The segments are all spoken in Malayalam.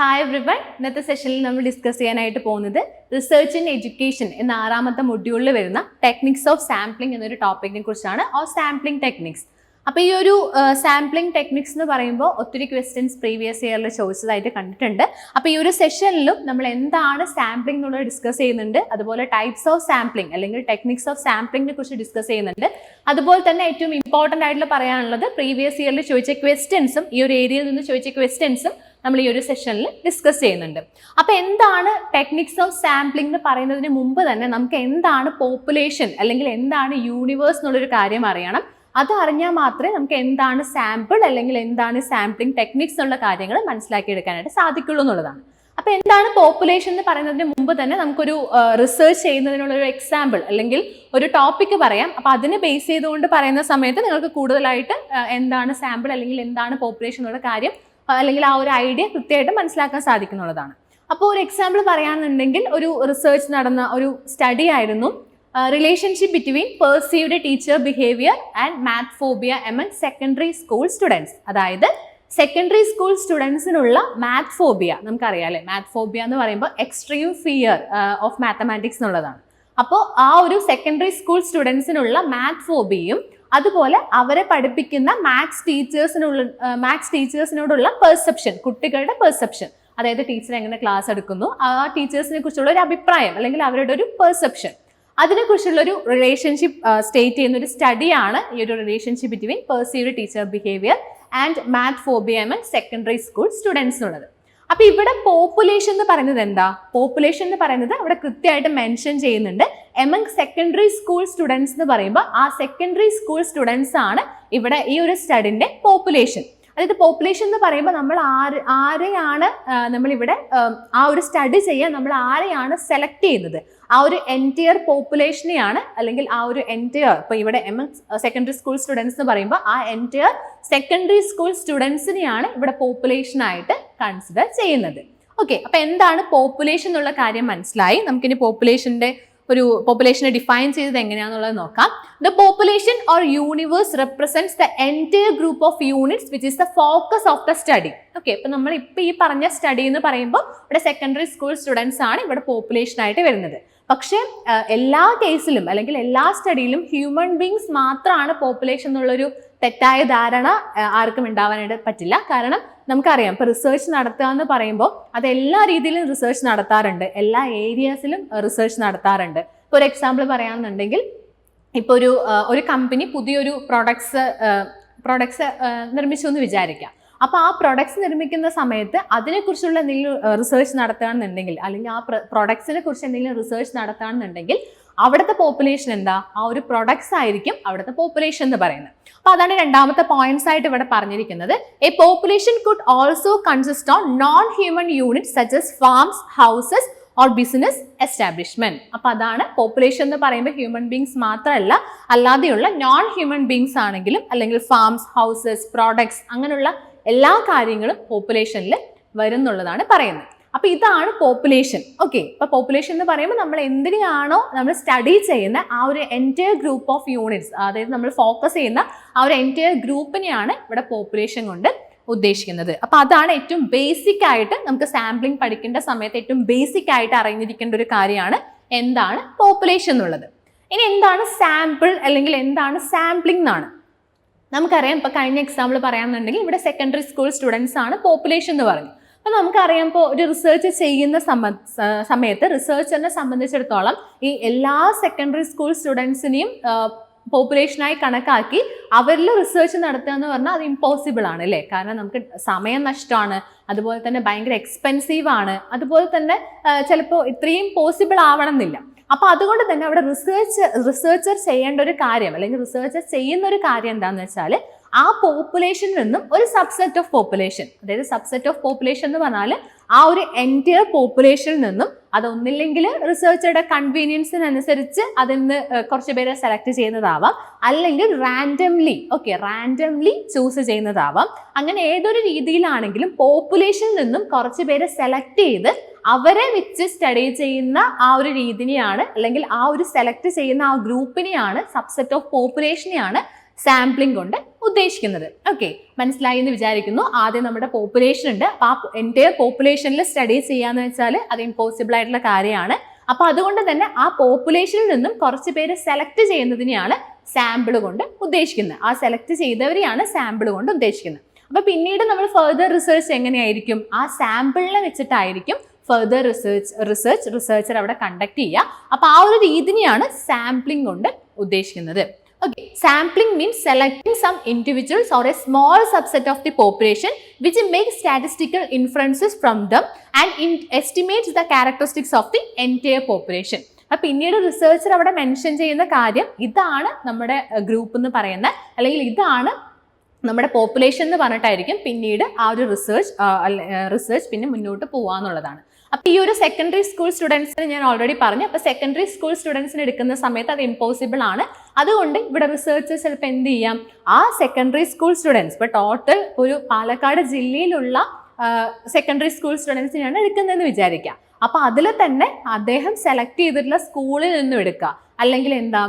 Hi everyone. ഇന്നത്തെ സെഷനിൽ നമ്മൾ ഡിസ്കസ് ചെയ്യാനായിട്ട് പോകുന്നത് റിസർച്ച് ഇൻ എഡ്യൂക്കേഷൻ എന്ന 6ാമത്തെ മൊഡ്യൂളിൽ വരുന്ന ടെക്നിക്സ് ഓഫ് സാമ്പിളിംഗ് എന്നൊരു ടോപ്പിക്കിനെ കുറിച്ചാണ്. Or sampling techniques. അപ്പോൾ ഈ ഒരു സാമ്പിളിംഗ് ടെക്നിക്സ് എന്ന് പറയുമ്പോൾ ഒത്തിരി ക്വസ്റ്റ്യൻസ് പ്രീവിയസ് ഇയറിൽ ചോദിച്ചതായിട്ട് കണ്ടിട്ടുണ്ട്. അപ്പോൾ ഈ ഒരു സെഷനിലും നമ്മൾ എന്താണ് സാമ്പിളിംഗ് എന്നുള്ളത് ഡിസ്കസ് ചെയ്യുന്നുണ്ട്. അതുപോലെ ടൈപ്സ് ഓഫ് സാമ്പിളിംഗ് അല്ലെങ്കിൽ ടെക്നിക്സ് ഓഫ് സാമ്പിളിംഗിനെ കുറിച്ച് ഡിസ്കസ് ചെയ്യുന്നുണ്ട്. അതുപോലെ തന്നെ ഏറ്റവും ഇമ്പോർട്ടൻ്റ് ആയിട്ട് പറയാനുള്ളത് പ്രീവിയസ് ഇയറിൽ ചോദിച്ച ക്വസ്റ്റ്യൻസും ഈ ഒരു ഏരിയയിൽ നിന്ന് ചോദിച്ച ക്വസ്റ്റ്യൻസും നമ്മൾ ഈ ഒരു സെഷനിൽ ഡിസ്കസ് ചെയ്യുന്നുണ്ട്. അപ്പോൾ എന്താണ് ടെക്നിക്സ് ഓഫ് സാമ്പിളിംഗ് എന്ന് പറയുന്നതിന് മുമ്പ് തന്നെ നമുക്ക് എന്താണ് പോപ്പുലേഷൻ അല്ലെങ്കിൽ എന്താണ് യൂണിവേഴ്സ് എന്നുള്ളൊരു കാര്യം അറിയണം. അത് അറിഞ്ഞാൽ മാത്രമേ നമുക്ക് എന്താണ് സാമ്പിൾ അല്ലെങ്കിൽ എന്താണ് സാമ്പിളിംഗ് ടെക്നിക്സ് എന്നുള്ള കാര്യങ്ങൾ മനസ്സിലാക്കിയെടുക്കാനായിട്ട് സാധിക്കുള്ളൂ എന്നുള്ളതാണ്. അപ്പോൾ എന്താണ് പോപ്പുലേഷൻ എന്ന് പറയുന്നതിന് മുമ്പ് തന്നെ നമുക്കൊരു റിസർച്ച് ചെയ്യുന്നതിനുള്ളൊരു എക്സാമ്പിൾ അല്ലെങ്കിൽ ഒരു ടോപ്പിക്ക് പറയാം. അപ്പോൾ അതിനെ ബേസ് ചെയ്തുകൊണ്ട് പറയുന്ന സമയത്ത് നിങ്ങൾക്ക് കൂടുതലായിട്ട് എന്താണ് സാമ്പിൾ അല്ലെങ്കിൽ എന്താണ് പോപ്പുലേഷൻ എന്നുള്ള കാര്യം അല്ലെങ്കിൽ ആ ഒരു ഐഡിയ കൃത്യമായിട്ട് മനസ്സിലാക്കാൻ സാധിക്കുന്നുള്ളതാണ്. അപ്പോൾ ഒരു എക്സാമ്പിൾ പറയുകയാണെന്നുണ്ടെങ്കിൽ ഒരു റിസർച്ച് നടന്ന ഒരു സ്റ്റഡി ആയിരുന്നു relationship between perceived teacher behaviour and math phobia among secondary school students. അതായത് സെക്കൻഡറി സ്കൂൾ സ്റ്റുഡൻസിനുള്ള മാത്ത് ഫോബിയ, നമുക്കറിയാം അല്ലേ, മാത്ത് ഫോബിയ എന്ന് പറയുമ്പോൾ എക്സ്ട്രീം ഫിയർ ഓഫ് മാത്തമാറ്റിക്സ് എന്നുള്ളതാണ്. അപ്പോൾ ആ ഒരു സെക്കൻഡറി സ്കൂൾ സ്റ്റുഡൻസിനുള്ള മാത്ത് ഫോബിയയും അതുപോലെ അവരെ പഠിപ്പിക്കുന്ന മാത്സ് ടീച്ചേഴ്സിനോടുള്ള പെർസെപ്ഷൻ, കുട്ടികളുടെ പെർസെപ്ഷൻ, അതായത് ടീച്ചർ എങ്ങനെ ക്ലാസ് എടുക്കുന്നു, ആ ടീച്ചേഴ്സിനെ കുറിച്ചുള്ള ഒരു അഭിപ്രായം അല്ലെങ്കിൽ അവരുടെ ഒരു പെർസെപ്ഷൻ, അതിനെക്കുറിച്ചുള്ള ഒരു റിലേഷൻഷിപ്പ് സ്റ്റേറ്റ് ചെയ്യുന്ന ഒരു സ്റ്റഡിയാണ് ഈ ഒരു relationship between perceived teacher behaviour and math phobia among secondary school students എന്നുള്ളത്. അപ്പൊ ഇവിടെ പോപ്പുലേഷൻ എന്ന് പറയുന്നത് എന്താ? പോപ്പുലേഷൻ എന്ന് പറയുന്നത് അവിടെ കൃത്യമായിട്ട് മെൻഷൻ ചെയ്യുന്നുണ്ട്. എമംഗ് സെക്കൻഡറി സ്കൂൾ സ്റ്റുഡൻസ് എന്ന് പറയുമ്പോൾ ആ സെക്കൻഡറി സ്കൂൾ സ്റ്റുഡൻസ് ആണ് ഇവിടെ ഈ ഒരു സ്റ്റഡിന്റെ പോപ്പുലേഷൻ. അതായത് പോപ്പുലേഷൻ എന്ന് പറയുമ്പോൾ നമ്മൾ ആരെയാണ് നമ്മളിവിടെ ആ ഒരു സ്റ്റഡി ചെയ്യാൻ നമ്മൾ ആരെയാണ് സെലക്ട് ചെയ്യുന്നത്? ആ ഒരു എൻറ്റയർ പോപ്പുലേഷനെയാണ് അല്ലെങ്കിൽ ആ ഒരു എൻറ്റയർ, ഇപ്പോൾ ഇവിടെ സെക്കൻഡറി സ്കൂൾ സ്റ്റുഡൻസ് എന്ന് പറയുമ്പോൾ ആ എൻറ്റയർ സെക്കൻഡറി സ്കൂൾ സ്റ്റുഡൻസിനെയാണ് ഇവിടെ പോപ്പുലേഷനായിട്ട് കൺസിഡർ ചെയ്യുന്നത്. ഓക്കെ, അപ്പോൾ എന്താണ് പോപ്പുലേഷൻ എന്നുള്ള കാര്യം മനസ്സിലായി. നമുക്കിനി പോപ്പുലേഷനെ ഡിഫൈൻ ചെയ്തത് എങ്ങനെയാണെന്നുള്ളത് നോക്കാം. The population or universe represents the entire group of units which is the focus of the study. Okay, ഇപ്പൊ നമ്മൾ ഇപ്പൊ ഈ പറഞ്ഞ സ്റ്റഡി എന്ന് പറയുമ്പോൾ ഇവിടെ സെക്കൻഡറി സ്കൂൾ സ്റ്റുഡൻസ് ആണ് ഇവിടെ പോപ്പുലേഷൻ ആയിട്ട് വരുന്നത്. പക്ഷേ എല്ലാ കേസിലും അല്ലെങ്കിൽ എല്ലാ സ്റ്റഡിയിലും ഹ്യൂമൻ ബീങ്സ് മാത്രമാണ് പോപ്പുലേഷൻ എന്നുള്ളൊരു തെറ്റായ ധാരണ ആർക്കും ഉണ്ടാവാനായിട്ട് പറ്റില്ല. കാരണം നമുക്കറിയാം, ഇപ്പൊ റിസർച്ച് നടത്തുക എന്ന് പറയുമ്പോൾ അത് എല്ലാ രീതിയിലും റിസർച്ച് നടത്താറുണ്ട്, എല്ലാ ഏരിയാസിലും റിസർച്ച് നടത്താറുണ്ട്. ഇപ്പോൾ ഒരു എക്സാമ്പിൾ പറയുകയാണെന്നുണ്ടെങ്കിൽ, ഇപ്പോൾ ഒരു കമ്പനി പുതിയൊരു പ്രൊഡക്ട്സ് നിർമ്മിച്ചു എന്ന് വിചാരിക്കാം. അപ്പോൾ ആ പ്രൊഡക്ട്സ് നിർമ്മിക്കുന്ന സമയത്ത് അതിനെക്കുറിച്ചുള്ള എന്തെങ്കിലും റിസർച്ച് നടത്തുകയാണെന്നുണ്ടെങ്കിൽ അല്ലെങ്കിൽ ആ പ്രൊഡക്ട്സിനെ കുറിച്ച് എന്തെങ്കിലും റിസർച്ച് നടത്തുകയാണെന്നുണ്ടെങ്കിൽ അവിടുത്തെ പോപ്പുലേഷൻ എന്താ? ആ ഒരു പ്രൊഡക്ട്സ് ആയിരിക്കും അവിടുത്തെ പോപ്പുലേഷൻ എന്ന് പറയുന്നത്. അപ്പോൾ അതാണ് രണ്ടാമത്തെ പോയിന്റ്സ് ആയിട്ട് ഇവിടെ പറഞ്ഞിരിക്കുന്നത്. A population could also consist on non human units such as farms, houses or business establishment. അപ്പൊ അതാണ് പോപ്പുലേഷൻ എന്ന് പറയുമ്പോൾ ഹ്യൂമൻ ബീങ്സ് മാത്രമല്ല, അല്ലാതെയുള്ള നോൺ ഹ്യൂമൻ ബീങ്സ് ആണെങ്കിലും അല്ലെങ്കിൽ ഫാംസ്, ഹൗസസ്, പ്രോഡക്ട്സ് അങ്ങനെയുള്ള എല്ലാ കാര്യങ്ങളും പോപ്പുലേഷനിൽ വരുന്നുള്ളതാണ് പറയുന്നത്. അപ്പൊ ഇതാണ് പോപ്പുലേഷൻ. ഓക്കെ, അപ്പൊ പോപ്പുലേഷൻ എന്ന് പറയുമ്പോൾ നമ്മൾ എന്തിനാണോ നമ്മൾ സ്റ്റഡി ചെയ്യുന്ന ആ ഒരു എൻറ്റയർ ഗ്രൂപ്പ് ഓഫ് യൂണിറ്റ്സ്, അതായത് നമ്മൾ ഫോക്കസ് ചെയ്യുന്ന ആ ഒരു എൻറ്റയർ ഗ്രൂപ്പിനെയാണ് ഇവിടെ പോപ്പുലേഷൻ കൊണ്ട് ഉദ്ദേശിക്കുന്നത്. അപ്പൊ അതാണ് ഏറ്റവും ബേസിക് ആയിട്ട് നമുക്ക് സാമ്പിളിംഗ് പഠിക്കേണ്ട സമയത്ത് ഏറ്റവും ബേസിക് ആയിട്ട് അറിഞ്ഞിരിക്കേണ്ട ഒരു കാര്യമാണ് എന്താണ് പോപ്പുലേഷൻ എന്നുള്ളത്. ഇനി എന്താണ് സാമ്പിൾ അല്ലെങ്കിൽ എന്താണ് സാമ്പിളിംഗ് എന്നാണ് നമുക്കറിയാം. ഇപ്പൊ കഴിഞ്ഞ എക്സാമ്പിൾ പറയാമെന്നുണ്ടെങ്കിൽ ഇവിടെ സെക്കൻഡറി സ്കൂൾ സ്റ്റുഡൻസ് ആണ് പോപ്പുലേഷൻ എന്ന് പറഞ്ഞു. അപ്പൊ നമുക്കറിയാം, ഇപ്പോൾ ഒരു റിസർച്ച് ചെയ്യുന്ന സമയത്ത് റിസർച്ചറിനെ സംബന്ധിച്ചിടത്തോളം ഈ എല്ലാ സെക്കൻഡറി സ്കൂൾ സ്റ്റുഡൻസിനെയും പോപ്പുലേഷനായി കണക്കാക്കി അവരിൽ റിസർച്ച് നടത്തുക എന്ന് പറഞ്ഞാൽ അത് ഇമ്പോസിബിൾ ആണ് അല്ലേ? കാരണം നമുക്ക് സമയം നഷ്ടമാണ്, അതുപോലെ തന്നെ ഭയങ്കര എക്സ്പെൻസീവ് ആണ്, അതുപോലെ തന്നെ ചിലപ്പോൾ ഇത്രയും പോസിബിൾ ആവണമെന്നില്ല. അപ്പൊ അതുകൊണ്ട് തന്നെ അവിടെ റിസർച്ചർ ചെയ്യേണ്ട ഒരു കാര്യം അല്ലെങ്കിൽ റിസർച്ചർ ചെയ്യുന്ന ഒരു കാര്യം എന്താണെന്ന് വെച്ചാൽ ആ പോപ്പുലേഷനിൽ നിന്നും ഒരു സബ്സെറ്റ് ഓഫ് പോപ്പുലേഷൻ, അതായത് സബ്സെറ്റ് ഓഫ് പോപ്പുലേഷൻ എന്ന് പറഞ്ഞാൽ ആ ഒരു എൻറ്റയർ പോപ്പുലേഷനിൽ നിന്നും അതൊന്നില്ലെങ്കിൽ റിസർച്ചറുടെ കൺവീനിയൻസിനനുസരിച്ച് അതിൽ നിന്ന് കുറച്ച് പേരെ സെലക്ട് ചെയ്യുന്നതാവാം, അല്ലെങ്കിൽ റാൻഡംലി ചൂസ് ചെയ്യുന്നതാവാം. അങ്ങനെ ഏതൊരു രീതിയിലാണെങ്കിലും പോപ്പുലേഷനിൽ നിന്നും കുറച്ച് പേരെ സെലക്ട് ചെയ്ത് അവരെ വെച്ച് സ്റ്റഡി ചെയ്യുന്ന ആ ഒരു രീതിനെയാണ് അല്ലെങ്കിൽ ആ ഒരു സെലക്ട് ചെയ്യുന്ന ആ ഗ്രൂപ്പിനെയാണ്, സബ്സെറ്റ് ഓഫ് പോപ്പുലേഷനെയാണ് സാമ്പിളിംഗ് കൊണ്ട് ഉദ്ദേശിക്കുന്നത്. ഓക്കെ, മനസ്സിലായി എന്ന് വിചാരിക്കുന്നു. ആദ്യം നമ്മുടെ പോപ്പുലേഷൻ ഉണ്ട്. അപ്പൊ ആ എൻറ്റയർ പോപ്പുലേഷനിൽ സ്റ്റഡി ചെയ്യാന്ന് വെച്ചാൽ അത് ഇമ്പോസിബിൾ ആയിട്ടുള്ള കാര്യമാണ്. അപ്പൊ അതുകൊണ്ട് തന്നെ ആ പോപ്പുലേഷനിൽ നിന്നും കുറച്ച് പേര് സെലക്ട് ചെയ്യുന്നതിനെയാണ് സാമ്പിൾ കൊണ്ട് ഉദ്ദേശിക്കുന്നത്. ആ സെലക്ട് ചെയ്തവരെയാണ് സാമ്പിൾ കൊണ്ട് ഉദ്ദേശിക്കുന്നത്. അപ്പൊ പിന്നീട് നമ്മൾ ഫർദർ റിസർച്ച് എങ്ങനെയായിരിക്കും? ആ സാമ്പിളിനെ വെച്ചിട്ടായിരിക്കും ഫർദർ റിസർച്ചർ അവിടെ കണ്ടക്ട് ചെയ്യുക. അപ്പൊ ആ ഒരു രീതിയാണ് സാമ്പിളിംഗ് കൊണ്ട് ഉദ്ദേശിക്കുന്നത്. Okay, sampling means selecting some individuals or a small subset of the population which makes statistical inferences from them and estimates the characteristics of the entire population. അപ്പോൾ പിന്നീട് റിസർച്ചർ അവിടെ മെൻഷൻ ചെയ്യുന്ന കാര്യം ഇതാണ് നമ്മുടെ ഗ്രൂപ്പ് എന്ന് പറയുന്ന, അല്ലെങ്കിൽ ഇതാണ് നമ്മുടെ പോപ്പുലേഷൻ എന്ന് പറഞ്ഞിട്ടായിരിക്കും പിന്നീട് ആ ഒരു റിസർച്ച് പിന്നെ മുന്നോട്ട് പോവാന്നുള്ളതാണ്. അപ്പൊ ഈ ഒരു സെക്കൻഡറി സ്കൂൾ സ്റ്റുഡൻസിന് ഞാൻ ഓൾറെഡി പറഞ്ഞു. അപ്പൊ സെക്കൻഡറി സ്കൂൾ സ്റ്റുഡൻസിന് എടുക്കുന്ന സമയത്ത് അത് ഇമ്പോസിബിൾ ആണ്. അതുകൊണ്ട് ഇവിടെ റിസർച്ചേഴ്സ് ചിലപ്പോൾ എന്ത് ചെയ്യാം, ആ സെക്കൻഡറി സ്കൂൾ സ്റ്റുഡൻസ്, ഇപ്പൊ ടോട്ടൽ ഒരു പാലക്കാട് ജില്ലയിലുള്ള സെക്കൻഡറി സ്കൂൾ സ്റ്റുഡൻസിനെയാണ് എടുക്കുന്നതെന്ന് വിചാരിക്കാം. അപ്പൊ അതിൽ തന്നെ അദ്ദേഹം സെലക്ട് ചെയ്തിട്ടുള്ള സ്കൂളിൽ നിന്നും എടുക്കുക, അല്ലെങ്കിൽ എന്താ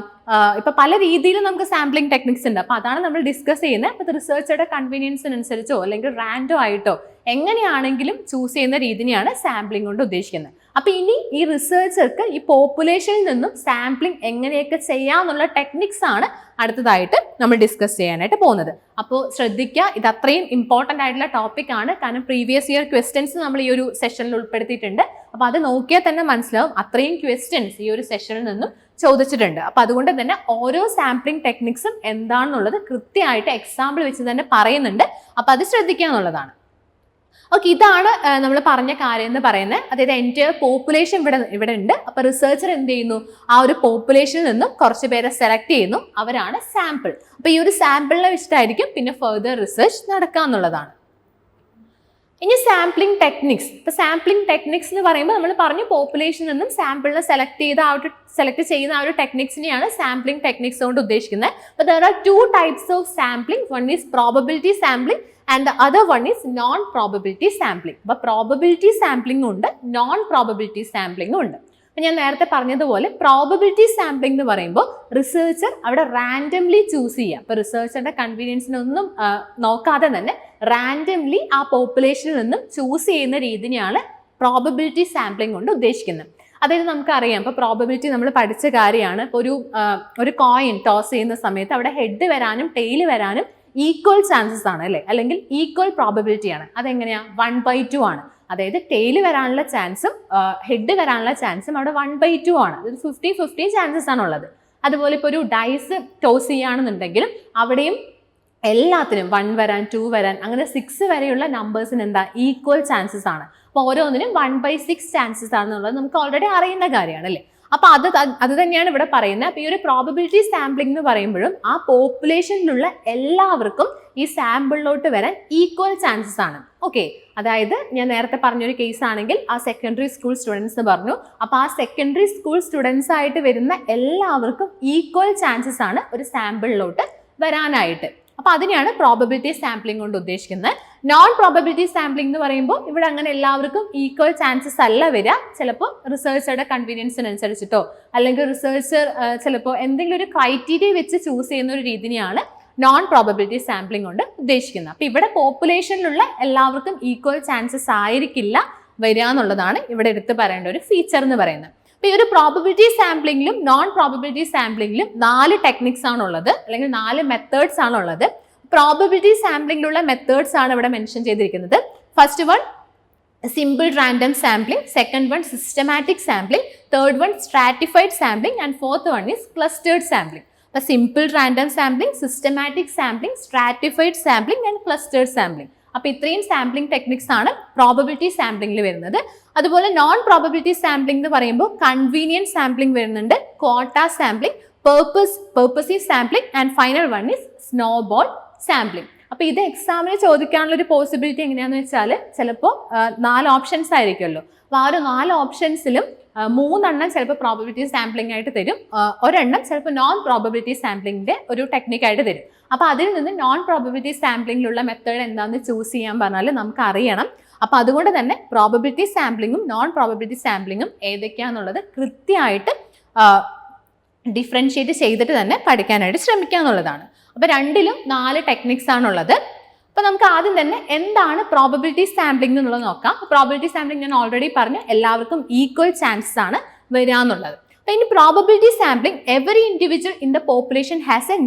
ഇപ്പൊ പല രീതിയിൽ നമുക്ക് സാമ്പിളിംഗ് ടെക്നിക്സ് ഉണ്ട്. അപ്പൊ അതാണ് നമ്മൾ ഡിസ്കസ് ചെയ്യുന്നത്. അപ്പൊ റിസർച്ചറുടെ കൺവീനിയൻസിനനുസരിച്ചോ അല്ലെങ്കിൽ റാൻഡോ ആയിട്ടോ എങ്ങനെയാണെങ്കിലും ചൂസ് ചെയ്യുന്ന രീതിയാണ് സാമ്പിളിംഗ് കൊണ്ട് ഉദ്ദേശിക്കുന്നത്. അപ്പൊ ഇനി ഈ റിസർച്ചർക്ക് ഈ പോപ്പുലേഷനിൽ നിന്നും സാമ്പിളിംഗ് എങ്ങനെയൊക്കെ ചെയ്യാന്നുള്ള ടെക്നിക്സ് ആണ് അടുത്തതായിട്ട് നമ്മൾ ഡിസ്കസ് ചെയ്യാനായിട്ട് പോകുന്നത്. അപ്പോൾ ശ്രദ്ധിക്കുക, ഇത് അത്രയും ഇമ്പോർട്ടൻ്റ് ആയിട്ടുള്ള ടോപ്പിക് ആണ്. കാരണം പ്രീവിയസ് ഇയർ ക്വസ്റ്റ്യൻസ് നമ്മൾ ഈ ഒരു സെഷനിൽ ഉൾപ്പെടുത്തിയിട്ടുണ്ട്. അപ്പൊ അത് നോക്കിയാൽ തന്നെ മനസ്സിലാവും അത്രയും ക്വസ്റ്റ്യൻസ് ഈ ഒരു സെഷനിൽ നിന്നും ചോദിച്ചിട്ടുണ്ട്. അപ്പൊ അതുകൊണ്ട് തന്നെ ഓരോ സാമ്പിളിംഗ് ടെക്നിക്സും എന്താണെന്നുള്ളത് കൃത്യമായിട്ട് എക്സാമ്പിൾ വെച്ച് തന്നെ പറയുന്നുണ്ട്. അപ്പൊ അത് ശ്രദ്ധിക്കുക എന്നുള്ളതാണ്. ഓക്കെ, ഇതാണ് നമ്മൾ പറഞ്ഞ കാര്യം എന്ന് പറയുന്നത്. അതായത് എൻറ്റയർ പോപ്പുലേഷൻ ഇവിടെ ഉണ്ട്. അപ്പൊ റിസർച്ചർ എന്ത് ചെയ്യുന്നു, ആ ഒരു പോപ്പുലേഷനിൽ നിന്നും കുറച്ച് പേരെ സെലക്ട് ചെയ്യുന്നു, അവരാണ് സാമ്പിൾ. അപ്പൊ ഈ ഒരു സാമ്പിളിനെ വെച്ചിട്ടായിരിക്കും പിന്നെ ഫർദർ റിസർച്ച് നടക്കുക എന്നുള്ളതാണ്. ഇനി സാമ്പിളിംഗ് ടെക്നിക്സ്. ഇപ്പൊ സാമ്പിളിംഗ് ടെക്നിക്സ് എന്ന് പറയുമ്പോൾ നമ്മൾ പറഞ്ഞു പോപ്പുലേഷനിൽ നിന്നും സാമ്പിളിനെ സെലക്ട് ചെയ്യുന്ന ആ ഒരു ടെക്നിക്സിനെയാണ് സാമ്പിളിംഗ് ടെക്നിക്സ് കൊണ്ട് ഉദ്ദേശിക്കുന്നത്. അപ്പൊ there are two types of sampling. One is probability sampling and the other one is non-probability sampling. അപ്പൊ പ്രോബബിലിറ്റി സാമ്പിളിംഗ് ഉണ്ട്, നോൺ പ്രോബബിലിറ്റി സാമ്പിളിംഗ് ഉണ്ട്. അപ്പൊ ഞാൻ നേരത്തെ പറഞ്ഞതുപോലെ പ്രോബബിലിറ്റി സാമ്പിളിംഗ് എന്ന് പറയുമ്പോൾ റിസർച്ചർ അവിടെ റാൻഡംലി ചൂസ് ചെയ്യുക. അപ്പൊ റിസർച്ചറിന്റെ കൺവീനിയൻസിനൊന്നും നോക്കാതെ തന്നെ റാൻഡംലി ആ പോപ്പുലേഷനിൽ നിന്നും ചൂസ് ചെയ്യുന്ന രീതിയാണ് പ്രോബബിലിറ്റി സാമ്പിളിംഗ് കൊണ്ട് ഉദ്ദേശിക്കുന്നത്. അതായത് നമുക്കറിയാം, ഇപ്പോൾ പ്രോബബിലിറ്റി നമ്മൾ പഠിച്ച കാര്യമാണ്. ഇപ്പോൾ ഒരു കോയിൻ ടോസ് ചെയ്യുന്ന സമയത്ത് അവിടെ ഹെഡ് വരാനും ടെയിൽ വരാനും ഈക്വൽ ചാൻസസ് ആണ് അല്ലേ, അല്ലെങ്കിൽ ഈക്വൽ പ്രോബബിലിറ്റി ആണ്. അതെങ്ങനെയാ? 1/2 ആണ്. അതായത് ടെയിൽ വരാനുള്ള ചാൻസും ഹെഡ് വരാനുള്ള ചാൻസും അവിടെ 1/2 ആണ്. അതായത് 50-50 ചാൻസസ് ആണുള്ളത്. അതുപോലെ ഇപ്പോൾ ഒരു ഡൈസ് ടോസ് ചെയ്യുകയാണെന്നുണ്ടെങ്കിലും അവിടെയും എല്ലാത്തിനും 1 വരാൻ, 2 വരാൻ, അങ്ങനെ 6 വരെയുള്ള നമ്പേഴ്സിന് എന്താ ഈക്വൽ ചാൻസസ് ആണ്. അപ്പോൾ ഓരോന്നിനും 1/6 ചാൻസസ് ആണെന്നുള്ളത് നമുക്ക് ഓൾറെഡി അറിയുന്ന കാര്യമാണ് അല്ലേ. അപ്പൊ അത് തന്നെയാണ് ഇവിടെ പറയുന്നത്. അപ്പൊ ഈ ഒരു പ്രോബബിലിറ്റി സാമ്പിളിംഗ് എന്ന് പറയുമ്പോഴും ആ പോപ്പുലേഷനിലുള്ള എല്ലാവർക്കും ഈ സാമ്പിളിലോട്ട് വരാൻ ഈക്വൽ ചാൻസസ് ആണ്. ഓക്കെ, അതായത് ഞാൻ നേരത്തെ പറഞ്ഞൊരു കേസ് ആണെങ്കിൽ ആ സെക്കൻഡറി സ്കൂൾ സ്റ്റുഡൻസ് എന്ന് പറഞ്ഞു. അപ്പൊ ആ സെക്കൻഡറി സ്കൂൾ സ്റ്റുഡൻസ് ആയിട്ട് വരുന്ന എല്ലാവർക്കും ഈക്വൽ ചാൻസസ് ആണ് ഒരു സാമ്പിളിലോട്ട് വരാനായിട്ട്. അപ്പൊ അതിനെയാണ് പ്രോബബിലിറ്റി സാമ്പിളിംഗ് കൊണ്ട് ഉദ്ദേശിക്കുന്നത്. നോൺ പ്രോബബിലിറ്റി സാമ്പിളിംഗ് എന്ന് പറയുമ്പോൾ ഇവിടെ അങ്ങനെ എല്ലാവർക്കും ഈക്വൽ ചാൻസസ് അല്ല വരിക. ചിലപ്പോൾ റിസർച്ചറുടെ കൺവീനിയൻസിനനുസരിച്ചിട്ടോ അല്ലെങ്കിൽ റിസർച്ചർ ചിലപ്പോൾ എന്തെങ്കിലും ഒരു ക്രൈറ്റീരിയ വെച്ച് ചൂസ് ചെയ്യുന്ന ഒരു രീതിയാണ് നോൺ പ്രോബബിലിറ്റി സാമ്പിളിംഗ് കൊണ്ട് ഉദ്ദേശിക്കുന്നത്. അപ്പൊ ഇവിടെ പോപ്പുലേഷനിലുള്ള എല്ലാവർക്കും ഈക്വൽ ചാൻസസ് ആയിരിക്കില്ല വരിക എന്നുള്ളതാണ് ഇവിടെ എടുത്ത് പറയേണ്ട ഒരു ഫീച്ചർ എന്ന് പറയുന്നത്. അപ്പൊ ഈ ഒരു പ്രോബബിലിറ്റി സാമ്പിളിംഗിലും നോൺ പ്രോബബിലിറ്റി സാമ്പിളിംഗിലും 4 ടെക്നിക്സ് ആണുള്ളത്, അല്ലെങ്കിൽ 4 മെത്തേഡ്സ് ആണുള്ളത്. പ്രോബബിലിറ്റി സാമ്പിളിംഗിലുള്ള മെത്തേഡ്സ് ആണ് ഇവിടെ മെൻഷൻ ചെയ്തിരിക്കുന്നത്. First one simple random sampling, second one systematic sampling, third one stratified sampling and fourth one is clustered sampling. അപ്പൊ simple random sampling, systematic sampling, stratified sampling and clustered sampling. അപ്പൊ ഇത്രയും സാമ്പിളിംഗ് ടെക്നിക്സ് ആണ് പ്രോബബിലിറ്റി സാമ്പിളിംഗിൽ വരുന്നത്. അതുപോലെ നോൺ പ്രോബബിലിറ്റി സാമ്പിളിംഗ് എന്ന് പറയുമ്പോൾ കൺവീനിയൻറ്റ് സാമ്പിളിംഗ് വരുന്നുണ്ട്, quota sampling, purposive sampling and final one is snowball sampling. അപ്പൊ ഇത് എക്സാമിന് ചോദിക്കാനുള്ള ഒരു പോസിബിലിറ്റി എങ്ങനെയാന്ന് വെച്ചാൽ ചിലപ്പോൾ 4 ഓപ്ഷൻസ് ആയിരിക്കുമല്ലോ. അപ്പൊ ആ ഒരു 4 ഓപ്ഷൻസിലും 3 എണ്ണം ചിലപ്പോൾ പ്രോബബിലിറ്റി സാമ്പിളിംഗ് ആയിട്ട് തരും, ഒരെണ്ണം ചിലപ്പോൾ നോൺ പ്രോബബിലിറ്റി സാമ്പിളിംഗിന്റെ ഒരു ടെക്നിക്കായിട്ട് തരും. അപ്പൊ അതിൽ നിന്ന് നോൺ പ്രോബബിലിറ്റി സാമ്പിളിംഗിലുള്ള മെത്തേഡ് എന്താണെന്ന് ചൂസ് ചെയ്യാൻ പറഞ്ഞാൽ നമുക്ക് അറിയണം. അപ്പൊ അതുകൊണ്ട് തന്നെ പ്രോബബിലിറ്റി സാമ്പിളിംഗും നോൺ പ്രോബബിലിറ്റി സാമ്പിളിംഗും ഏതൊക്കെയാണെന്നുള്ളത് കൃത്യമായിട്ട് ഡിഫറൻഷിയേറ്റ് ചെയ്തിട്ട് തന്നെ പഠിക്കാനായിട്ട് ശ്രമിക്കുക എന്നുള്ളതാണ്. അപ്പോൾ രണ്ടിലും 4 ടെക്നിക്സ് ആണുള്ളത്. അപ്പോൾ നമുക്ക് ആദ്യം തന്നെ എന്താണ് പ്രോബബിലിറ്റി സാമ്പിളിംഗ് എന്നുള്ളത് നോക്കാം. പ്രോബബിലിറ്റി സാമ്പിളിംഗ് ഞാൻ ഓൾറെഡി പറഞ്ഞു, എല്ലാവർക്കും ഈക്വൽ ചാൻസസ് ആണ് വരിക എന്നുള്ളത്. അപ്പോൾ ഇനി probability sampling every individual in the population has a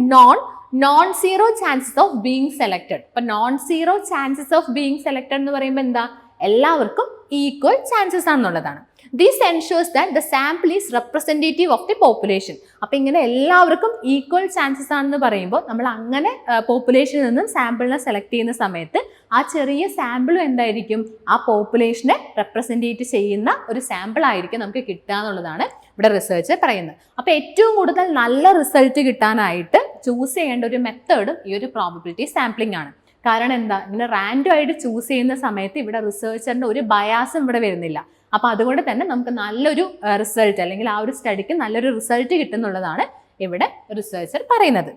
non zero chances of being selected. അപ്പൊ non zero chances of being selected എന്ന് പറയുമ്പോൾ എന്താ, എല്ലാവർക്കും ഈക്വൽ ചാൻസസ് ആണെന്നുള്ളതാണ്. This ensures that the sample is representative of the population. അപ്പൊ ഇങ്ങനെ എല്ലാവർക്കും ഈക്വൽ ചാൻസസ് ആണെന്ന് പറയുമ്പോൾ നമ്മൾ അങ്ങനെ പോപ്പുലേഷനിൽ നിന്നും സാമ്പിളിനെ സെലക്ട് ചെയ്യുന്ന സമയത്ത് ആ ചെറിയ സാമ്പിളും എന്തായിരിക്കും, ആ പോപ്പുലേഷനെ റെപ്രസെൻറ്റേറ്റ് ചെയ്യുന്ന ഒരു സാമ്പിൾ ആയിരിക്കും നമുക്ക് കിട്ടുക എന്നുള്ളതാണ് ഇവിടെ റിസർച്ച് പറയുന്നത്. അപ്പോൾ ഏറ്റവും കൂടുതൽ നല്ല റിസൾട്ട് കിട്ടാനായിട്ട് ചൂസ് ചെയ്യേണ്ട ഒരു മെത്തേഡും ഈ ഒരു പ്രോബബിലിറ്റി സാമ്പിളിംഗ് ആണ്. കാരണം എന്താ, ഇങ്ങനെ റാൻഡം ആയിട്ട് ചൂസ് ചെയ്യുന്ന സമയത്ത് ഇവിടെ റിസർച്ചറിന്റെ ഒരു ബയാസും ഇവിടെ വരുന്നില്ല. അപ്പോൾ അതുകൊണ്ട് തന്നെ നമുക്ക് നല്ലൊരു റിസൾട്ട് അല്ലെങ്കിൽ ആ ഒരു സ്റ്റഡിക്ക് നല്ലൊരു റിസൾട്ട് കിട്ടുന്നുള്ളതാണ് ഇവിടെ റിസർച്ചർ പറയുന്നത്.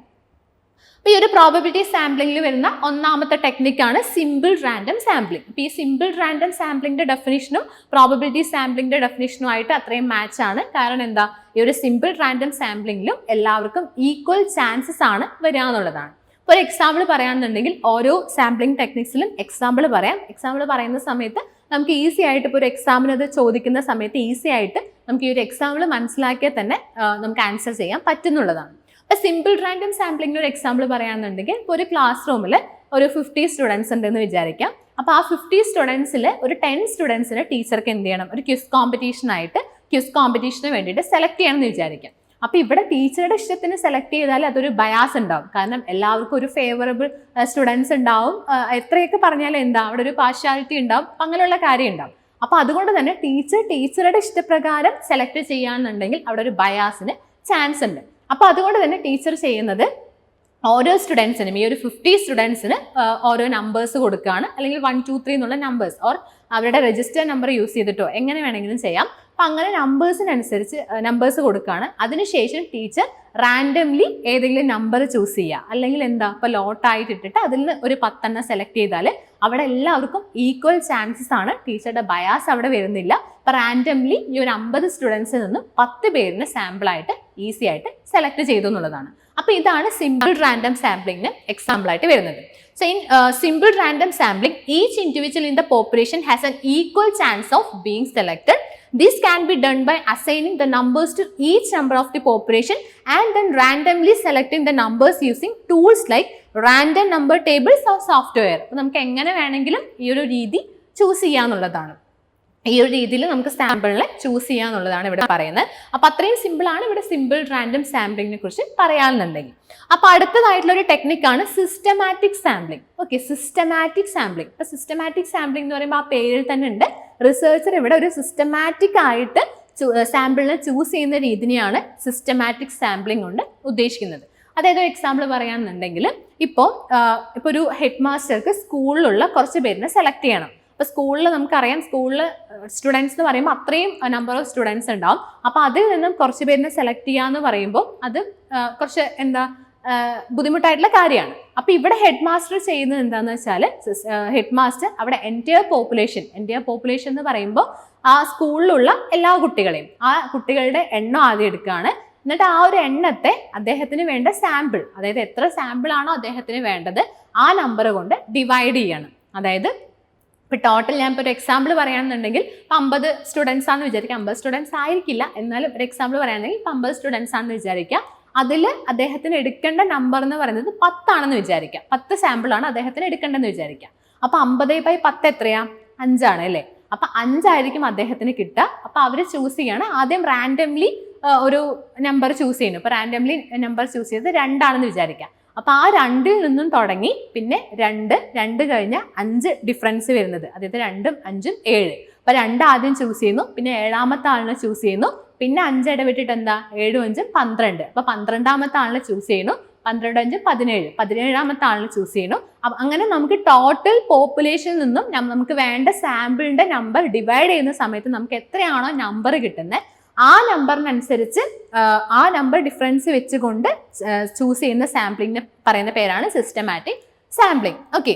അപ്പോൾ ഈ ഒരു പ്രോബബിലിറ്റി സാമ്പിളിംഗിൽ വരുന്ന ഒന്നാമത്തെ ടെക്നിക്കാണ് സിമ്പിൾ റാൻഡം സാമ്പിളിംഗ്. അപ്പോൾ ഈ സിമ്പിൾ റാൻഡം സാമ്പിളിംഗിന്റെ ഡെഫിനിഷനും പ്രോബബിലിറ്റി സാമ്പിളിംഗിന്റെ ഡെഫിനിഷനും ആയിട്ട് അത്രയും മാച്ച് ആണ്. കാരണം എന്താ, ഈ ഒരു സിമ്പിൾ റാൻഡം സാമ്പിളിംഗിലും എല്ലാവർക്കും ഈക്വൽ ചാൻസസ് ആണ് വരിക എന്നുള്ളതാണ്. ഒരു എക്സാമ്പിൾ പറയുകയാണെന്നുണ്ടെങ്കിൽ ഓരോ സാമ്പിളിംഗ് ടെക്നിക്സിലും എക്സാമ്പിൾ പറയാം. എക്സാമ്പിൾ പറയുന്ന സമയത്ത് നമുക്ക് ഈസി ആയിട്ട് ഇപ്പോൾ ഒരു എക്സാമിന് അത് ചോദിക്കുന്ന സമയത്ത് ഈസി ആയിട്ട് നമുക്ക് ഈ ഒരു എക്സാമ്പിൾ മനസ്സിലാക്കിയാൽ തന്നെ നമുക്ക് ആൻസർ ചെയ്യാൻ പറ്റുന്നുള്ളതാണ്. അപ്പോൾ സിമ്പിൾ റാൻഡം സാമ്പിളിംഗിന് ഒരു എക്സാമ്പിൾ പറയുകയാണെന്നുണ്ടെങ്കിൽ ഇപ്പോൾ ഒരു ക്ലാസ് റൂമിൽ ഒരു 50 സ്റ്റുഡൻസ് ഉണ്ടെന്ന് വിചാരിക്കാം. അപ്പോൾ ആ 50 സ്റ്റുഡൻസിൽ ഒരു 10 സ്റ്റുഡൻസിന് ടീച്ചർക്ക് എന്ത് ചെയ്യണം, ഒരു ക്വിസ് കോമ്പറ്റീഷന് വേണ്ടിയിട്ട് സെലക്ട് ചെയ്യണമെന്ന് വിചാരിക്കാം. അപ്പോൾ ഇവിടെ ടീച്ചറുടെ ഇഷ്ടത്തിന് സെലക്ട് ചെയ്താൽ അതൊരു ബയാസ് ഉണ്ടാവും. കാരണം എല്ലാവർക്കും ഒരു ഫേവറബിൾ സ്റ്റുഡൻസ് ഉണ്ടാവും. എത്രയൊക്കെ പറഞ്ഞാലും എന്താ, അവിടെ ഒരു പാർഷ്യാലിറ്റി ഉണ്ടാവും, അങ്ങനെയുള്ള കാര്യം ഉണ്ടാവും. അപ്പോൾ അതുകൊണ്ട് തന്നെ ടീച്ചറുടെ ഇഷ്ടപ്രകാരം സെലക്ട് ചെയ്യാന്നുണ്ടെങ്കിൽ അവിടെ ഒരു ബയാസിന് ചാൻസ് ഉണ്ട്. അപ്പോൾ അതുകൊണ്ട് തന്നെ ടീച്ചർ ചെയ്യുന്നത് ഓരോ സ്റ്റുഡൻസിനും, ഈ ഒരു 50 സ്റ്റുഡൻസിന് ഓരോ നമ്പേഴ്സ് കൊടുക്കുകയാണ്. അല്ലെങ്കിൽ 1 2 3 എന്നുള്ള നമ്പേഴ്സ് ഓർ അവരുടെ രജിസ്റ്റർ നമ്പർ യൂസ് ചെയ്തിട്ടോ എങ്ങനെ വേണമെങ്കിലും ചെയ്യാം. അപ്പം അങ്ങനെ നമ്പേഴ്സിനനുസരിച്ച് നമ്പേഴ്സ് കൊടുക്കുകയാണ്. അതിനുശേഷം ടീച്ചർ റാൻഡംലി ഏതെങ്കിലും നമ്പർ ചൂസ് ചെയ്യുക. അല്ലെങ്കിൽ എന്താ, ഇപ്പോൾ ലോട്ടായിട്ട് ഇട്ടിട്ട് അതിൽ നിന്ന് ഒരു 10 എണ്ണം സെലക്ട് ചെയ്താൽ അവിടെ എല്ലാവർക്കും ഈക്വൽ ചാൻസസ് ആണ്. ടീച്ചറുടെ ബയാസ് അവിടെ വരുന്നില്ല. അപ്പോൾ റാൻഡംലി ഈ ഒരു 50 സ്റ്റുഡൻസിൽ നിന്നും 10 പേരിന് സാമ്പിളായിട്ട് ഈസി ആയിട്ട് സെലക്ട് ചെയ്തു എന്നുള്ളതാണ്. അപ്പോൾ ഇതാണ് സിമ്പിൾ റാൻഡം സാമ്പിളിങ്ങിന് എക്സാമ്പിൾ ആയിട്ട് വരുന്നത്. So in simple random sampling, each individual in the population has an equal chance of being selected. This can be done by assigning the numbers to each member of the population and then randomly selecting the numbers using tools like random number tables or software. അപ്പോൾ നമുക്ക് എങ്ങനെ വേണമെങ്കിലും ഈ ഒരു രീതി ചൂസ് ചെയ്യാന്നുള്ളതാണ്. ഈ ഒരു രീതിയിൽ നമുക്ക് സാമ്പിളിനെ ചൂസ് ചെയ്യാന്നുള്ളതാണ് ഇവിടെ പറയുന്നത്. അപ്പോൾ അത്രയും സിമ്പിളാണ് ഇവിടെ സിമ്പിൾ റാൻഡം സാമ്പിളിങ്ങിനെ കുറിച്ച് പറയാമെന്നുണ്ടെങ്കിൽ. അപ്പോൾ അടുത്തതായിട്ടുള്ള ഒരു ടെക്നിക്കാണ് systematic sampling. Okay, systematic sampling. ഇപ്പോൾ സിസ്റ്റമാറ്റിക് സാമ്പിളിംഗ് എന്ന് പറയുമ്പോൾ ആ പേരിൽ തന്നെ ഉണ്ട്. റിസർച്ചർ ഇവിടെ ഒരു സിസ്റ്റമാറ്റിക് ആയിട്ട് സാമ്പിളിനെ ചൂസ് ചെയ്യുന്ന രീതിയാണ് സിസ്റ്റമാറ്റിക് സാമ്പിളിംഗ് കൊണ്ട് ഉദ്ദേശിക്കുന്നത്. അതായത് ഒരു എക്സാമ്പിൾ പറയുകയാണെന്നുണ്ടെങ്കിൽ ഇപ്പോൾ ഒരു ഹെഡ് മാസ്റ്റർക്ക് സ്കൂളിലുള്ള കുറച്ച് പേരിനെ സെലക്ട് ചെയ്യണം. ഇപ്പോൾ സ്കൂളിൽ നമുക്കറിയാം, സ്കൂളിൽ സ്റ്റുഡൻസ് എന്ന് പറയുമ്പോൾ അത്രയും നമ്പർ ഓഫ് സ്റ്റുഡൻസ് ഉണ്ടാവും. അപ്പോൾ അതിൽ നിന്നും കുറച്ച് പേരിനെ സെലക്ട് ചെയ്യുക എന്ന് പറയുമ്പോൾ അത് കുറച്ച് ബുദ്ധിമുട്ടായിട്ടുള്ള കാര്യമാണ്. അപ്പോൾ ഇവിടെ ഹെഡ് മാസ്റ്റർ ചെയ്യുന്നത് എന്താണെന്ന് വെച്ചാൽ, ഹെഡ് മാസ്റ്റർ അവിടെ എൻറ്റയർ പോപ്പുലേഷൻ എന്ന് പറയുമ്പോൾ ആ സ്കൂളിലുള്ള എല്ലാ കുട്ടികളെയും, ആ കുട്ടികളുടെ എണ്ണം ആദ്യം എടുക്കുകയാണ്. എന്നിട്ട് ആ ഒരു എണ്ണത്തെ അദ്ദേഹത്തിന് വേണ്ട സാമ്പിൾ, അതായത് എത്ര സാമ്പിൾ ആണോ അദ്ദേഹത്തിന് വേണ്ടത് ആ നമ്പർ കൊണ്ട് ഡിവൈഡ് ചെയ്യണം. അതായത് ഇപ്പോൾ ടോട്ടൽ ഞാൻ ഇപ്പോൾ ഒരു എക്സാമ്പിൾ പറയുകയാണെന്നുണ്ടെങ്കിൽ 50 സ്റ്റുഡൻസ് ആണെന്ന് വിചാരിക്കുക. 50 സ്റ്റുഡൻസ് ആയിരിക്കില്ല, എന്നാലും ഒരു എക്സാമ്പിൾ പറയുകയാണെങ്കിൽ 50 സ്റ്റുഡൻസ് ആണെന്ന് വിചാരിക്കുക. അതിൽ അദ്ദേഹത്തിന് എടുക്കേണ്ട നമ്പർ എന്ന് പറയുന്നത് 10 ആണെന്ന് വിചാരിക്കാം. 10 സാമ്പിളാണ് അദ്ദേഹത്തിന് എടുക്കേണ്ടതെന്ന് വിചാരിക്കാം. അപ്പോൾ 50/10 എത്രയാ? 5 ആണ് അല്ലേ? അപ്പം 5 ആയിരിക്കും അദ്ദേഹത്തിന് കിട്ടുക. അപ്പോൾ അവർ ചൂസ് ചെയ്യാണ്, ആദ്യം റാൻഡംലി ഒരു നമ്പർ ചൂസ് ചെയ്യുന്നു. ഇപ്പോൾ റാൻഡംലി നമ്പർ ചൂസ് ചെയ്തത് 2 ആണെന്ന് വിചാരിക്കാം. അപ്പോൾ ആ 2-ൽ നിന്നും തുടങ്ങി പിന്നെ 2 കഴിഞ്ഞാൽ 5 ഡിഫറൻസ് വരുന്നത്, അതായത് 2ഉം 5ഉം 7. അപ്പോൾ 2 ആദ്യം ചൂസ് ചെയ്യുന്നു, പിന്നെ 7ാമത്തെ ആളിനെ ചൂസ് ചെയ്യുന്നു, പിന്നെ 5 ഇടവിട്ടിട്ട് എന്താ 7ഉം 5ഉം 12. അപ്പോൾ 12ാമത്തെ ആളിനെ ചൂസ് ചെയ്യുന്നു, 12 5 17, 17ാമത്തെ ആളിനെ ചൂസ് ചെയ്യുന്നു. അങ്ങനെ നമുക്ക് ടോട്ടൽ പോപ്പുലേഷനിൽ നിന്നും നമുക്ക് വേണ്ട സാമ്പിളിന്റെ നമ്പർ ഡിവൈഡ് ചെയ്യുന്ന സമയത്ത് നമുക്ക് എത്രയാണോ നമ്പർ കിട്ടുന്നത് ആ നമ്പറിനനുസരിച്ച് ആ നമ്പർ ഡിഫറൻസ് വെച്ചുകൊണ്ട് ചൂസ് ചെയ്യുന്ന സാമ്പിളിങ്ങിന് പറയുന്ന പേരാണ് systematic sampling. Okay,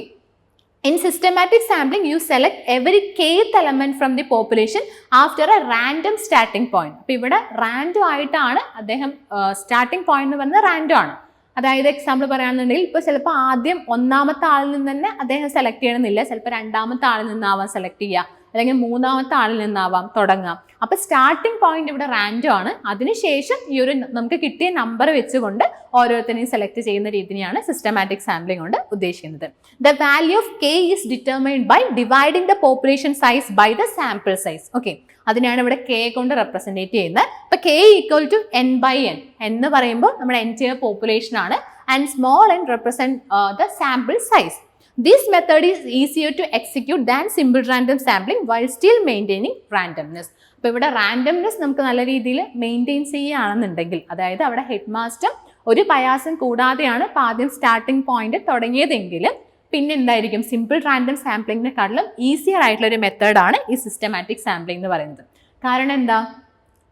in systematic sampling you select every kth element from the population after a random starting point. അപ്പോൾ ഇവിടെ റാൻഡം ആയിട്ടാണ് അദ്ദേഹം സ്റ്റാർട്ടിംഗ് പോയിന്റ് എന്ന് പറയുന്നത് റാൻഡം ആണ്. അതായത് എക്സാമ്പിൾ പറയുകയാണെന്നുണ്ടെങ്കിൽ ഇപ്പോൾ ചിലപ്പോൾ ആദ്യം ഒന്നാമത്തെ ആളിൽ നിന്ന് തന്നെ അദ്ദേഹം സെലക്ട് ചെയ്യണമെന്നില്ല, ചിലപ്പോൾ രണ്ടാമത്തെ ആളിൽ നിന്നാവാം സെലക്ട് ചെയ്യുക, അല്ലെങ്കിൽ മൂന്നാമത്തെ ആളിൽ നിന്നാവാം തുടങ്ങാം. അപ്പോൾ സ്റ്റാർട്ടിംഗ് പോയിന്റ് ഇവിടെ റാൻഡം ആണ്. അതിനുശേഷം ഈ ഒരു നമുക്ക് കിട്ടിയ നമ്പർ വെച്ചുകൊണ്ട് ഓരോരുത്തരെയും സെലക്ട് ചെയ്യുന്ന രീതിയാണ് സിസ്റ്റമാറ്റിക് സാമ്പിളിംഗ് കൊണ്ട് ഉദ്ദേശിക്കുന്നത്. The value of K is determined by dividing the population size by the sample size. Okay, അതിനാണ് ഇവിടെ കെ കൊണ്ട് റെപ്രസെൻറ്റേറ്റ് ചെയ്യുന്നത്. അപ്പോൾ K equal to N by N എന്ന് പറയുമ്പോൾ നമ്മുടെ എൻറ്റയർ പോപ്പുലേഷൻ ആണ്, and small N represent the sample size. This method is easier to execute than simple random sampling while still maintaining randomness. അപ്പോൾ ഇവിടെ റാൻഡംനെസ് നമുക്ക് നല്ല രീതിയിൽ മെയിൻറ്റെയിൻ ചെയ്യുകയാണെന്നുണ്ടെങ്കിൽ, അതായത് അവിടെ ഹെഡ് മാസ്റ്റർ ഒരു ബയാസും കൂടാതെയാണ് ഇപ്പോൾ ആദ്യം സ്റ്റാർട്ടിംഗ് പോയിന്റ് തുടങ്ങിയതെങ്കിൽ പിന്നെ എന്തായിരിക്കും സിമ്പിൾ റാൻഡം സാമ്പിളിങ്ങിനെക്കാട്ടിലും ഈസിയർ ആയിട്ടുള്ള ഒരു മെത്തേഡാണ് ഈ സിസ്റ്റമാറ്റിക് സാമ്പിളിംഗ് എന്ന് പറയുന്നത്. കാരണം എന്താ,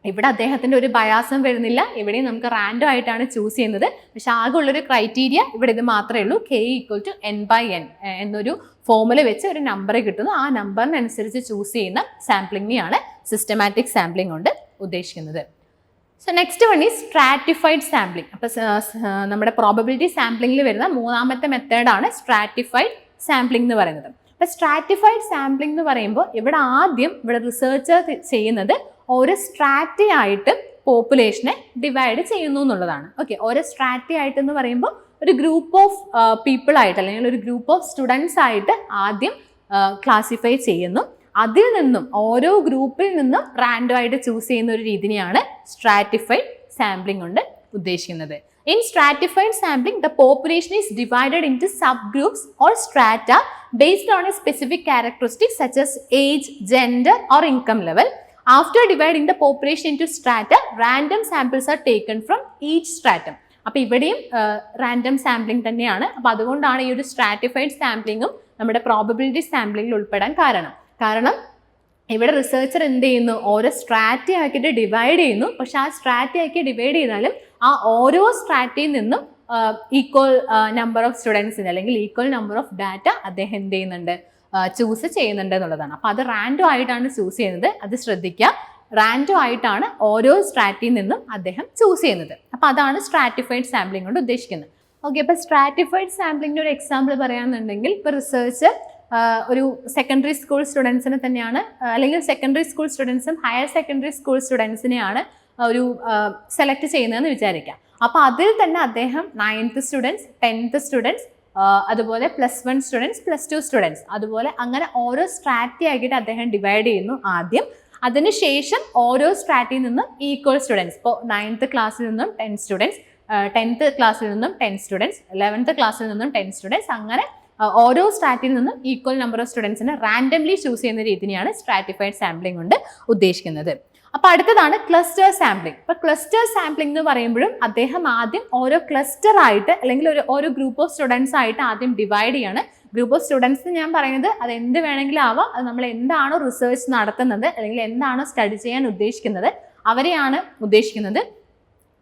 ഇവിടെ അദ്ദേഹത്തിൻ്റെ ഒരു ബയാസും വരുന്നില്ല, ഇവിടെയും നമുക്ക് റാൻഡം ആയിട്ടാണ് ചൂസ് ചെയ്യുന്നത്. പക്ഷെ ആകെ ഉള്ളൊരു ക്രൈറ്റീരിയ ഇവിടെ ഇത് മാത്രമേ ഉള്ളൂ, K equal to N by N എന്നൊരു ഫോമുല വെച്ച് ഒരു നമ്പർ കിട്ടുന്നു. ആ നമ്പറിനനുസരിച്ച് ചൂസ് ചെയ്യുന്ന സാമ്പിളിങ്ങിനെയാണ് സിസ്റ്റമാറ്റിക് സാമ്പിളിംഗ് കൊണ്ട് ഉദ്ദേശിക്കുന്നത്. So next one is stratified sampling. അപ്പോൾ നമ്മുടെ പ്രോബബിലിറ്റി സാമ്പിളിംഗിൽ വരുന്ന മൂന്നാമത്തെ മെത്തേഡാണ് സ്ട്രാറ്റിഫൈഡ് സാമ്പിളിംഗ് എന്ന് പറയുന്നത്. അപ്പോൾ സ്ട്രാറ്റിഫൈഡ് സാമ്പിളിംഗ് എന്ന് പറയുമ്പോൾ ഇവിടെ ആദ്യം റിസർച്ചർ ചെയ്യുന്നത് ഓരോ സ്ട്രാറ്റി ആയിട്ട് പോപ്പുലേഷനെ ഡിവൈഡ് ചെയ്യുന്നു എന്നുള്ളതാണ്. ഓക്കെ, ഓരോ സ്ട്രാറ്റി ആയിട്ട് എന്ന് പറയുമ്പോൾ ഒരു ഗ്രൂപ്പ് ഓഫ് പീപ്പിൾ ആയിട്ട് അല്ലെങ്കിൽ ഒരു ഗ്രൂപ്പ് ഓഫ് സ്റ്റുഡൻസ് ആയിട്ട് ആദ്യം ക്ലാസിഫൈ ചെയ്യുന്നു. അതിൽ നിന്നും ഓരോ ഗ്രൂപ്പിൽ നിന്നും റാൻഡം ആയിട്ട് ചൂസ് ചെയ്യുന്ന ഒരു രീതിയാണ് സ്ട്രാറ്റിഫൈഡ് സാമ്പിളിംഗ് കൊണ്ട് ഉദ്ദേശിക്കുന്നത്. In stratified sampling, the population is divided into subgroups or strata based on a specific characteristic such as age, gender or income level. After dividing the population into strata, random samples are taken from each stratum. അപ്പോൾ ഇവിടെയും റാൻഡം സാമ്പിളിംഗ് തന്നെയാണ്. അപ്പോൾ അതുകൊണ്ടാണ് ഈ ഒരു സ്ട്രാറ്റിഫൈഡ് സാമ്പിളിങ്ങും നമ്മുടെ പ്രോബബിലിറ്റി സാമ്പിളിംഗിൽ ഉൾപ്പെടാൻ കാരണം ഇവിടെ റിസർച്ചർ എന്ത് ചെയ്യുന്നു, ഓരോ സ്ട്രാറ്റി ആക്കിയിട്ട് ഡിവൈഡ് ചെയ്യുന്നു. പക്ഷെ ആ സ്ട്രാറ്റി ആക്കി ഡിവൈഡ് ചെയ്താലും ആ ഓരോ സ്ട്രാറ്റിയിൽ നിന്നും ഈക്വൽ നമ്പർ ഓഫ് സ്റ്റുഡൻസിന് അല്ലെങ്കിൽ ഈക്വൽ നമ്പർ ഓഫ് ഡാറ്റ അദ്ദേഹം എന്ത് ചെയ്യുന്നുണ്ട്, ചൂസ് ചെയ്യുന്നുണ്ട് എന്നുള്ളതാണ്. അപ്പോൾ അത് റാൻഡം ആയിട്ടാണ് ചൂസ് ചെയ്യുന്നത്, അത് ശ്രദ്ധിക്കുക. റാൻഡം ആയിട്ടാണ് ഓരോ സ്ട്രാറ്റിയിൽ നിന്നും അദ്ദേഹം ചൂസ് ചെയ്യുന്നത്. അപ്പോൾ അതാണ് സ്ട്രാറ്റിഫൈഡ് സാമ്പിളിംഗ് കൊണ്ട് ഉദ്ദേശിക്കുന്നത്. ഓക്കെ, അപ്പോൾ സ്ട്രാറ്റിഫൈഡ് സാമ്പിളിംഗിൻ്റെ ഒരു എക്സാമ്പിൾ പറയുകയാണെന്നുണ്ടെങ്കിൽ ഇപ്പോൾ റിസർച്ച് ഒരു സെക്കൻഡറി സ്കൂൾ സ്റ്റുഡൻസിനെ തന്നെയാണ്, അല്ലെങ്കിൽ സെക്കൻഡറി സ്കൂൾ സ്റ്റുഡൻസും ഹയർ സെക്കൻഡറി സ്കൂൾ സ്റ്റുഡൻസിനെയാണ് ഒരു സെലക്ട് ചെയ്യുന്നതെന്ന് വിചാരിക്കാം. അപ്പോൾ അതിൽ തന്നെ അദ്ദേഹം 9th സ്റ്റുഡൻസ്, 10th സ്റ്റുഡൻസ്, അതുപോലെ +1 സ്റ്റുഡൻസ്, +2 സ്റ്റുഡൻസ്, അതുപോലെ അങ്ങനെ ഓരോ സ്ട്രാറ്റി ആക്കിയിട്ട് അദ്ദേഹം ഡിവൈഡ് ചെയ്യുന്നു ആദ്യം. അതിനുശേഷം ഓരോ സ്ട്രാറ്റിയിൽ നിന്നും ഈക്വൽ സ്റ്റുഡൻസ്, ഇപ്പോൾ 9th ക്ലാസ്സിൽ നിന്നും 10 സ്റ്റുഡൻസ്, 10th ക്ലാസ്സിൽ നിന്നും 10 സ്റ്റുഡൻസ്, 11th ക്ലാസ്സിൽ നിന്നും 10 സ്റ്റുഡൻസ്, അങ്ങനെ ഓരോ സ്ട്രാറ്റിൽ നിന്നും ഈക്വൽ നമ്പർ ഓഫ് സ്റ്റുഡൻസിനെ റാൻഡംലി ചൂസ് ചെയ്യുന്ന രീതിയാണ് സ്ട്രാറ്റിഫൈഡ് സാമ്പിളിംഗ് കൊണ്ട് ഉദ്ദേശിക്കുന്നത്. അപ്പോൾ അടുത്തതാണ് ക്ലസ്റ്റർ സാമ്പിളിംഗ്. ഇപ്പോൾ ക്ലസ്റ്റർ സാമ്പിളിംഗ് എന്ന് പറയുമ്പോഴും അദ്ദേഹം ആദ്യം ഓരോ ക്ലസ്റ്റർ ആയിട്ട് അല്ലെങ്കിൽ ഓരോ ഗ്രൂപ്പ് ഓഫ് സ്റ്റുഡൻസ് ആയിട്ട് ആദ്യം ഡിവൈഡ് ചെയ്യാണ്. ഗ്രൂപ്പ് ഓഫ് സ്റ്റുഡൻസ് ഞാൻ പറയുന്നത് അത് എന്ത് വേണമെങ്കിലും ആവാം, അത് നമ്മൾ എന്താണോ റിസർച്ച് നടത്തുന്നത് അല്ലെങ്കിൽ എന്താണോ സ്റ്റഡി ചെയ്യാൻ ഉദ്ദേശിക്കുന്നത് അവരെയാണ് ഉദ്ദേശിക്കുന്നത്.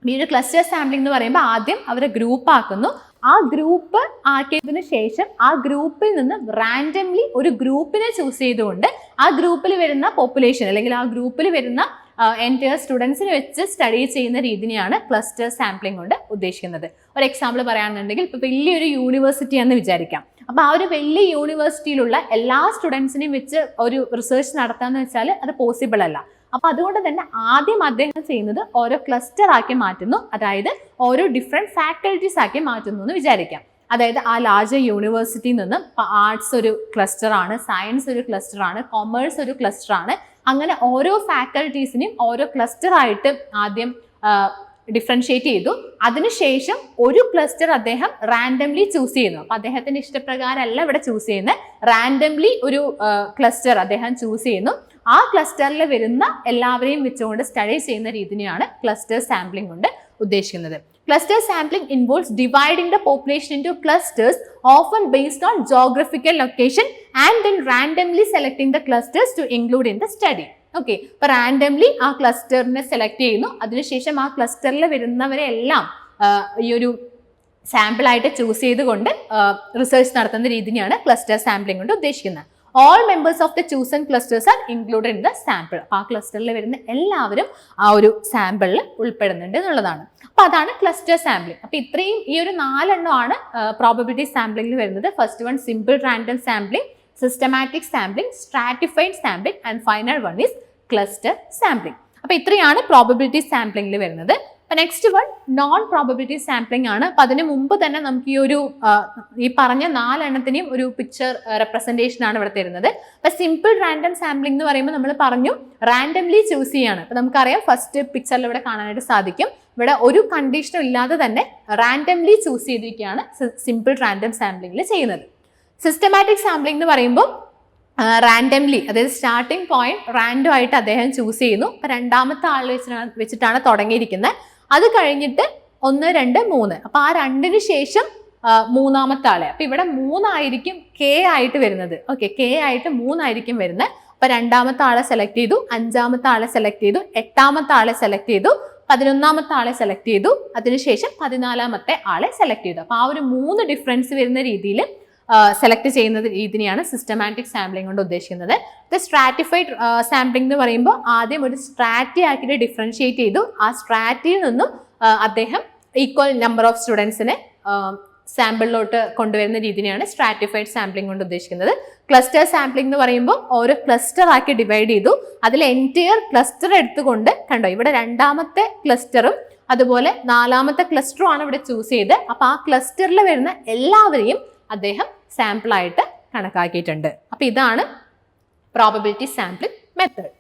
ഈ ഒരു ക്ലസ്റ്റർ സാമ്പിളിംഗ് എന്ന് പറയുമ്പോൾ ആദ്യം അവരെ ഗ്രൂപ്പ് ആക്കുന്നു. ആ ഗ്രൂപ്പ് ആക്കിയതിനു ശേഷം ആ ഗ്രൂപ്പിൽ നിന്ന് റാൻഡംലി ഒരു ഗ്രൂപ്പിനെ ചൂസ് ചെയ്തുകൊണ്ട് ആ ഗ്രൂപ്പിൽ വരുന്ന പോപ്പുലേഷൻ അല്ലെങ്കിൽ ആ ഗ്രൂപ്പിൽ വരുന്ന എൻറ്റയർ സ്റ്റുഡൻസിനെ വെച്ച് സ്റ്റഡി ചെയ്യുന്ന രീതിയാണ് ക്ലസ്റ്റർ സാമ്പിളിംഗ് കൊണ്ട് ഉദ്ദേശിക്കുന്നത്. ഒരു എക്സാമ്പിൾ പറയുകയാണെന്നുണ്ടെങ്കിൽ ഇപ്പോൾ വലിയൊരു യൂണിവേഴ്സിറ്റി എന്ന് വിചാരിക്കാം. അപ്പോൾ ആ ഒരു വലിയ യൂണിവേഴ്സിറ്റിയിലുള്ള എല്ലാ സ്റ്റുഡൻസിനെയും വെച്ച് ഒരു റിസർച്ച് നടത്താമെന്ന് വെച്ചാൽ അത് പോസിബിൾ അല്ല. അപ്പോൾ അതുകൊണ്ട് തന്നെ ആദ്യം അദ്ദേഹം ചെയ്യുന്നത് ഓരോ ക്ലസ്റ്റർ ആക്കി മാറ്റുന്നു, അതായത് ഓരോ ഡിഫറെൻറ്റ് ഫാക്കൽറ്റീസ് ആക്കി മാറ്റുന്നു എന്ന് വിചാരിക്കാം. അതായത് ആ ലാർജർ യൂണിവേഴ്സിറ്റിയിൽ നിന്ന് ആർട്സ് ഒരു ക്ലസ്റ്ററാണ്, സയൻസ് ഒരു ക്ലസ്റ്ററാണ്, കൊമേഴ്സ് ഒരു ക്ലസ്റ്ററാണ്, അങ്ങനെ ഓരോ ഫാക്കൽറ്റീസിനെയും ഓരോ ക്ലസ്റ്ററായിട്ട് ആദ്യം ഡിഫറൻഷിയേറ്റ് ചെയ്തു. അതിനുശേഷം ഒരു ക്ലസ്റ്റർ അദ്ദേഹം റാൻഡംലി ചൂസ് ചെയ്യുന്നു. അപ്പോൾ അദ്ദേഹത്തിൻ്റെ ഇഷ്ടപ്രകാരമല്ല ഇവിടെ ചൂസ് ചെയ്യുന്നത്, റാൻഡംലി ഒരു ക്ലസ്റ്റർ അദ്ദേഹം ചൂസ് ചെയ്യുന്നു. ആ ക്ലസ്റ്ററിൽ വരുന്ന എല്ലാവരെയും വെച്ചുകൊണ്ട് സ്റ്റഡി ചെയ്യുന്ന രീതിയാണ് ക്ലസ്റ്റർ സാമ്പിളിംഗ് കൊണ്ട് ഉദ്ദേശിക്കുന്നത്. Cluster sampling involves dividing the population into clusters, often based on geographical location, and then randomly selecting the clusters to include in the study. Okay, അപ്പോൾ റാൻഡംലി ആ ക്ലസ്റ്ററിനെ സെലക്ട് ചെയ്യുന്നു. അതിനുശേഷം ആ ക്ലസ്റ്ററിൽ വരുന്നവരെ എല്ലാം ഈ ഒരു സാമ്പിളായിട്ട് ചൂസ് ചെയ്തുകൊണ്ട് റിസർച്ച് നടത്തുന്ന രീതിയാണ് ക്ലസ്റ്റർ സാമ്പിളിംഗ് കൊണ്ട് ഉദ്ദേശിക്കുന്നത്. all members of the chosen clusters are included in the sample. അപ്പോൾ ആ ക്ലസ്റ്ററിൽ വരുന്ന എല്ലാവരും ആ ഒരു സാമ്പിളിൽ ഉൾപ്പെടുന്നുണ്ട് എന്നുള്ളതാണ്. അപ്പോൾ അതാണ് ക്ലസ്റ്റർ സാമ്പിളിംഗ്. അപ്പോൾ ഇത്രയും ഈ ഒരു 4 എണ്ണമാണ് പ്രോബബിലിറ്റി സാമ്പിളിംഗിൽ വരുന്നത്. First one simple random sampling, systematic sampling, stratified sampling and final one is cluster sampling. അപ്പോൾ ഇത്രയാണ് പ്രോബബിലിറ്റി സാമ്പിളിംഗിൽ വരുന്നത്. അപ്പോൾ next one non probability sampling ആണ്. അപ്പോൾ അതിന് മുമ്പ് തന്നെ നമുക്ക് ഈ പറഞ്ഞ 4 എണ്ണത്തിനെയും ഒരു പിക്ചർ റെപ്രസെൻറ്റേഷൻ ആണ് ഇവിടെ തരുന്നത്. അപ്പോൾ സിമ്പിൾ റാൻഡം സാമ്പിളിംഗ് എന്ന് പറയുമ്പോൾ നമ്മൾ പറഞ്ഞു റാൻഡംലി ചൂസ് ചെയ്യാണ്. അപ്പോൾ നമുക്കറിയാം ഫസ്റ്റ് പിക്ചറിൽ ഇവിടെ കാണാനായിട്ട് സാധിക്കും. ഇവിടെ ഒരു കണ്ടീഷനും ഇല്ലാതെ തന്നെ റാൻഡംലി ചൂസ് ചെയ്തിരിക്കുകയാണ് സിമ്പിൾ റാൻഡം സാമ്പിളിംഗിൽ ചെയ്യുന്നത്. സിസ്റ്റമാറ്റിക് സാമ്പിളിംഗ് എന്ന് പറയുമ്പോൾ റാൻഡംലി, അതായത് സ്റ്റാർട്ടിംഗ് പോയിന്റ് റാൻഡം ആയിട്ട് അദ്ദേഹം ചൂസ് ചെയ്യുന്നു. അപ്പോൾ രണ്ടാമത്തെ ആൾ വെച്ചിട്ടാണ് തുടങ്ങിയിരിക്കുന്നത്. അത് കഴിഞ്ഞിട്ട് 1, 2, 3. അപ്പോൾ ആ 2ന് ശേഷം മൂന്നാമത്തെ ആളെ. അപ്പോൾ ഇവിടെ 3 ആയിരിക്കും കെ ആയിട്ട് വരുന്നത്. ഓക്കെ, കെ ആയിട്ട് 3 ആയിരിക്കും വരുന്നത്. അപ്പോൾ രണ്ടാമത്തെ ആളെ സെലക്ട് ചെയ്തു, 5ാമത്തെ ആളെ സെലക്ട് ചെയ്തു, 8ാമത്തെ ആളെ സെലക്ട് ചെയ്തു, 11ാമത്തെ ആളെ സെലക്ട് ചെയ്തു, അതിനുശേഷം 14ാമത്തെ ആളെ സെലക്ട് ചെയ്തു. അപ്പോൾ ആ ഒരു 3 ഡിഫറൻസ് വരുന്ന രീതിയിൽ സെലക്ട് ചെയ്യുന്നത് ഇതിനെയാണ് സിസ്റ്റമാറ്റിക് സാമ്പിളിംഗ് കൊണ്ട് ഉദ്ദേശിക്കുന്നത്. സ്ട്രാറ്റിഫൈഡ് സാമ്പിളിംഗ് എന്ന് പറയുമ്പോൾ ആദ്യം ഒരു സ്ട്രാറ്റി ആക്കിയിട്ട് ഡിഫറൻഷിയേറ്റ് ചെയ്തു. ആ സ്ട്രാറ്റിയിൽ നിന്നും അദ്ദേഹം ഈക്വൽ നമ്പർ ഓഫ് സ്റ്റുഡൻസിനെ സാമ്പിളിലോട്ട് കൊണ്ടുവരുന്ന രീതിയാണ് സ്ട്രാറ്റിഫൈഡ് സാമ്പിളിംഗ് കൊണ്ട് ഉദ്ദേശിക്കുന്നത്. ക്ലസ്റ്റർ സാമ്പിളിംഗ് എന്ന് പറയുമ്പോൾ ഓരോ ക്ലസ്റ്റർ ആക്കി ഡിവൈഡ് ചെയ്തു. അതിൽ എൻറ്റയർ ക്ലസ്റ്റർ എടുത്തുകൊണ്ട് കണ്ടോ, ഇവിടെ 2ാമത്തെ ക്ലസ്റ്ററും അതുപോലെ 4ാമത്തെ ക്ലസ്റ്ററും ആണ് ഇവിടെ ചൂസ് ചെയ്ത്. അപ്പോൾ ആ ക്ലസ്റ്ററിൽ വരുന്ന എല്ലാവരെയും അദ്ദേഹം സാമ്പിളായിട്ട് കണക്കാക്കിയിട്ടുണ്ട്. അപ്പോൾ ഇതാണ് പ്രോബബിലിറ്റി സാമ്പിളിംഗ് മെത്തേഡ്.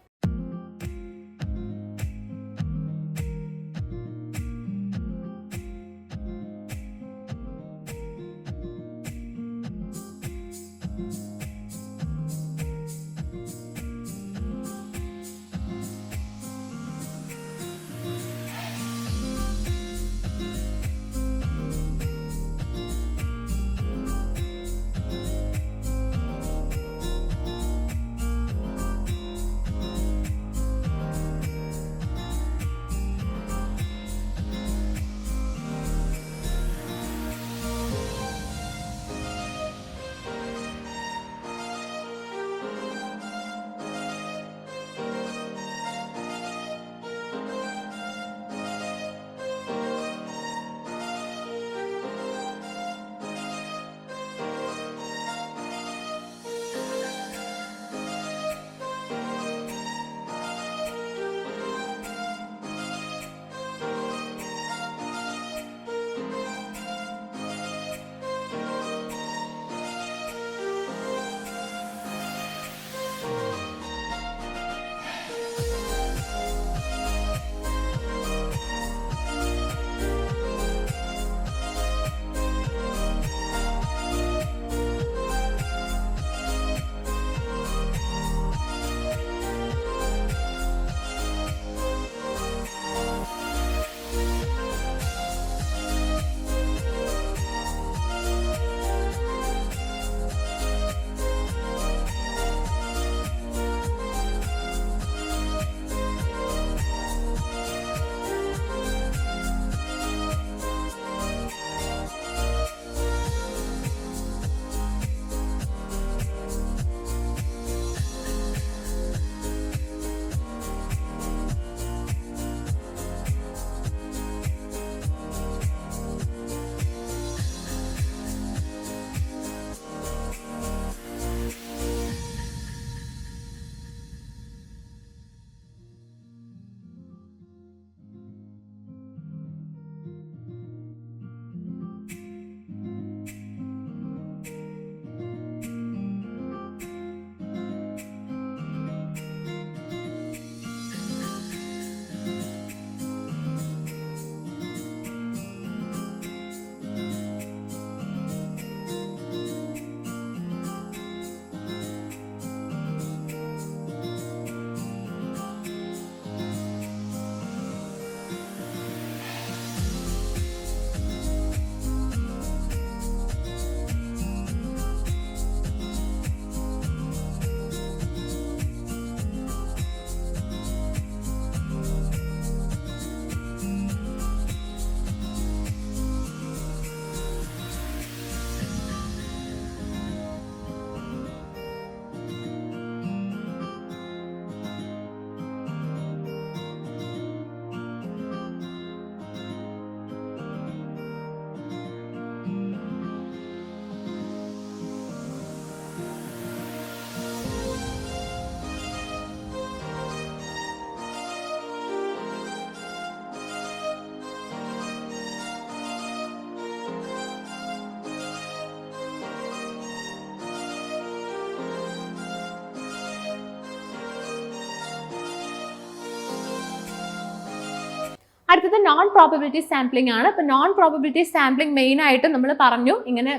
അടുത്തത് നോൺ പ്രോബബിലിറ്റി സാമ്പിളിംഗ് ആണ്. ഇപ്പൊ നോൺ പ്രോബബിലിറ്റി സാമ്പിളിംഗ് മെയിൻ ആയിട്ട് നമ്മൾ പറഞ്ഞു ഇങ്ങനെ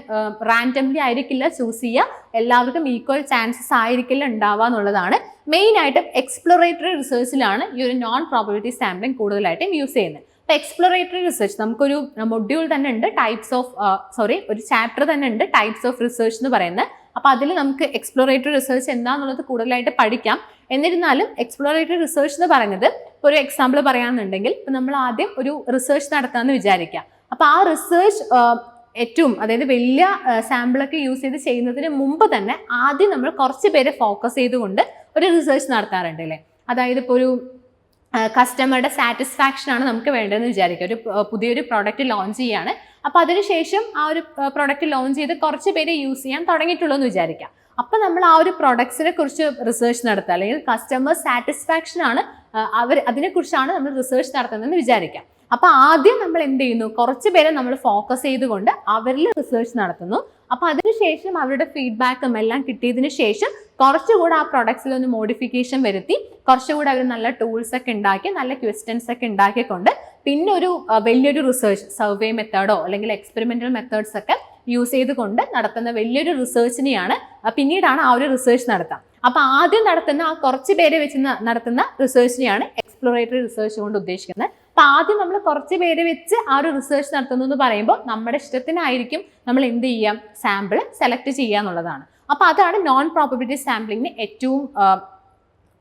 റാൻഡംലി ആയിരിക്കില്ല ചൂസ് ചെയ്യുക, എല്ലാവർക്കും ഈക്വൽ ചാൻസസ് ആയിരിക്കില്ല ഉണ്ടാവുക എന്നുള്ളതാണ്. മെയിൻ ആയിട്ട് എക്സ്പ്ലോറേറ്ററി റിസർച്ചിലാണ് ഈ ഒരു നോൺ പ്രോബബിലിറ്റി സാമ്പിളിംഗ് കൂടുതലായിട്ടും യൂസ് ചെയ്യുന്നത്. ഇപ്പൊ എക്സ്പ്ലോറേറ്ററി റിസർച്ച് നമുക്കൊരു മൊഡ്യൂൾ തന്നെ ഉണ്ട്, ഒരു ചാപ്റ്റർ തന്നെ ഉണ്ട് ടൈപ്സ് ഓഫ് റിസർച്ച് എന്ന് പറയുന്നത്. അപ്പൊ അതിൽ നമുക്ക് എക്സ്പ്ലോറേറ്ററി റിസർച്ച് എന്താണെന്നുള്ളത് കൂടുതലായിട്ട് പഠിക്കാം. എന്നിരുന്നാലും എക്സ്പ്ലോറേറ്ററി റിസർച്ച് എന്ന് പറയുന്നത് ഒരു എക്സാമ്പിൾ പറയാന്നുണ്ടെങ്കിൽ ഇപ്പൊ നമ്മൾ ആദ്യം ഒരു റിസർച്ച് നടത്താമെന്ന് വിചാരിക്കാം. അപ്പൊ ആ റിസർച്ച് ഏറ്റവും അതായത് വലിയ സാമ്പിളൊക്കെ യൂസ് ചെയ്ത് ചെയ്യുന്നതിന് മുമ്പ് തന്നെ ആദ്യം നമ്മൾ കുറച്ച് പേരെ ഫോക്കസ് ചെയ്തുകൊണ്ട് ഒരു റിസർച്ച് നടത്താറുണ്ട് അല്ലേ. അതായത് ഇപ്പോൾ ഒരു കസ്റ്റമറുടെ സാറ്റിസ്ഫാക്ഷൻ ആണ് നമുക്ക് വേണ്ടതെന്ന് വിചാരിക്കുക. ഒരു പുതിയൊരു പ്രോഡക്റ്റ് ലോഞ്ച് ചെയ്യാണ്. അപ്പോൾ അതിനുശേഷം ആ ഒരു പ്രോഡക്റ്റ് ലോഞ്ച് ചെയ്ത് കുറച്ച് പേര് യൂസ് ചെയ്യാൻ തുടങ്ങിയിട്ടുള്ളൂ എന്ന് വിചാരിക്കാം. അപ്പോൾ നമ്മൾ ആ ഒരു പ്രൊഡക്ട്സിനെ കുറിച്ച് റിസർച്ച് നടത്തുക, അല്ലെങ്കിൽ കസ്റ്റമർ സാറ്റിസ്ഫാക്ഷൻ ആണ് അതിനെക്കുറിച്ചാണ് നമ്മൾ റിസർച്ച് നടത്തുന്നതെന്ന് വിചാരിക്കാം. അപ്പൊ ആദ്യം നമ്മൾ എന്ത് ചെയ്യുന്നു, കുറച്ച് പേരെ നമ്മൾ ഫോക്കസ് ചെയ്തുകൊണ്ട് അവരിൽ റിസർച്ച് നടത്തുന്നു. അപ്പൊ അതിനുശേഷം അവരുടെ ഫീഡ്ബാക്കും എല്ലാം കിട്ടിയതിന് ശേഷം കുറച്ചുകൂടെ ആ പ്രൊഡക്ട്സിൽ ഒന്ന് മോഡിഫിക്കേഷൻ വരുത്തി കുറച്ചുകൂടെ അവർ നല്ല ടൂൾസ് ഒക്കെ ഉണ്ടാക്കി നല്ല ക്വസ്റ്റ്യൻസ് ഒക്കെ ഉണ്ടാക്കിക്കൊണ്ട് പിന്നെ ഒരു വലിയൊരു റിസർച്ച് സർവേ മെത്തേഡോ അല്ലെങ്കിൽ എക്സ്പെരിമെന്റൽ മെത്തേഡ്സ് ഒക്കെ യൂസ് ചെയ്തുകൊണ്ട് നടത്തുന്ന വലിയൊരു റിസർച്ചിനെയാണ് പിന്നീടാണ് ആ ഒരു റിസർച്ച് നടത്താം. അപ്പൊ ആദ്യം നടത്തുന്ന ആ കുറച്ച് പേരെ വെച്ച് നടത്തുന്ന റിസർച്ചിനെയാണ് എക്സ്പ്ലോറേറ്ററി റിസർച്ച് കൊണ്ട് ഉദ്ദേശിക്കുന്നത്. അപ്പൊ ആദ്യം നമ്മൾ കുറച്ച് പേരെ വെച്ച് ആ ഒരു റിസർച്ച് നടത്തുന്നു എന്ന് പറയുമ്പോൾ നമ്മുടെ ഇഷ്ടത്തിനായിരിക്കും നമ്മൾ എന്ത് ചെയ്യാം, സാമ്പിൾ സെലക്ട് ചെയ്യുക എന്നുള്ളതാണ്. അപ്പൊ അതാണ് നോൺ പ്രോബബിലിറ്റി സാമ്പിളിങ്ങിന് ഏറ്റവും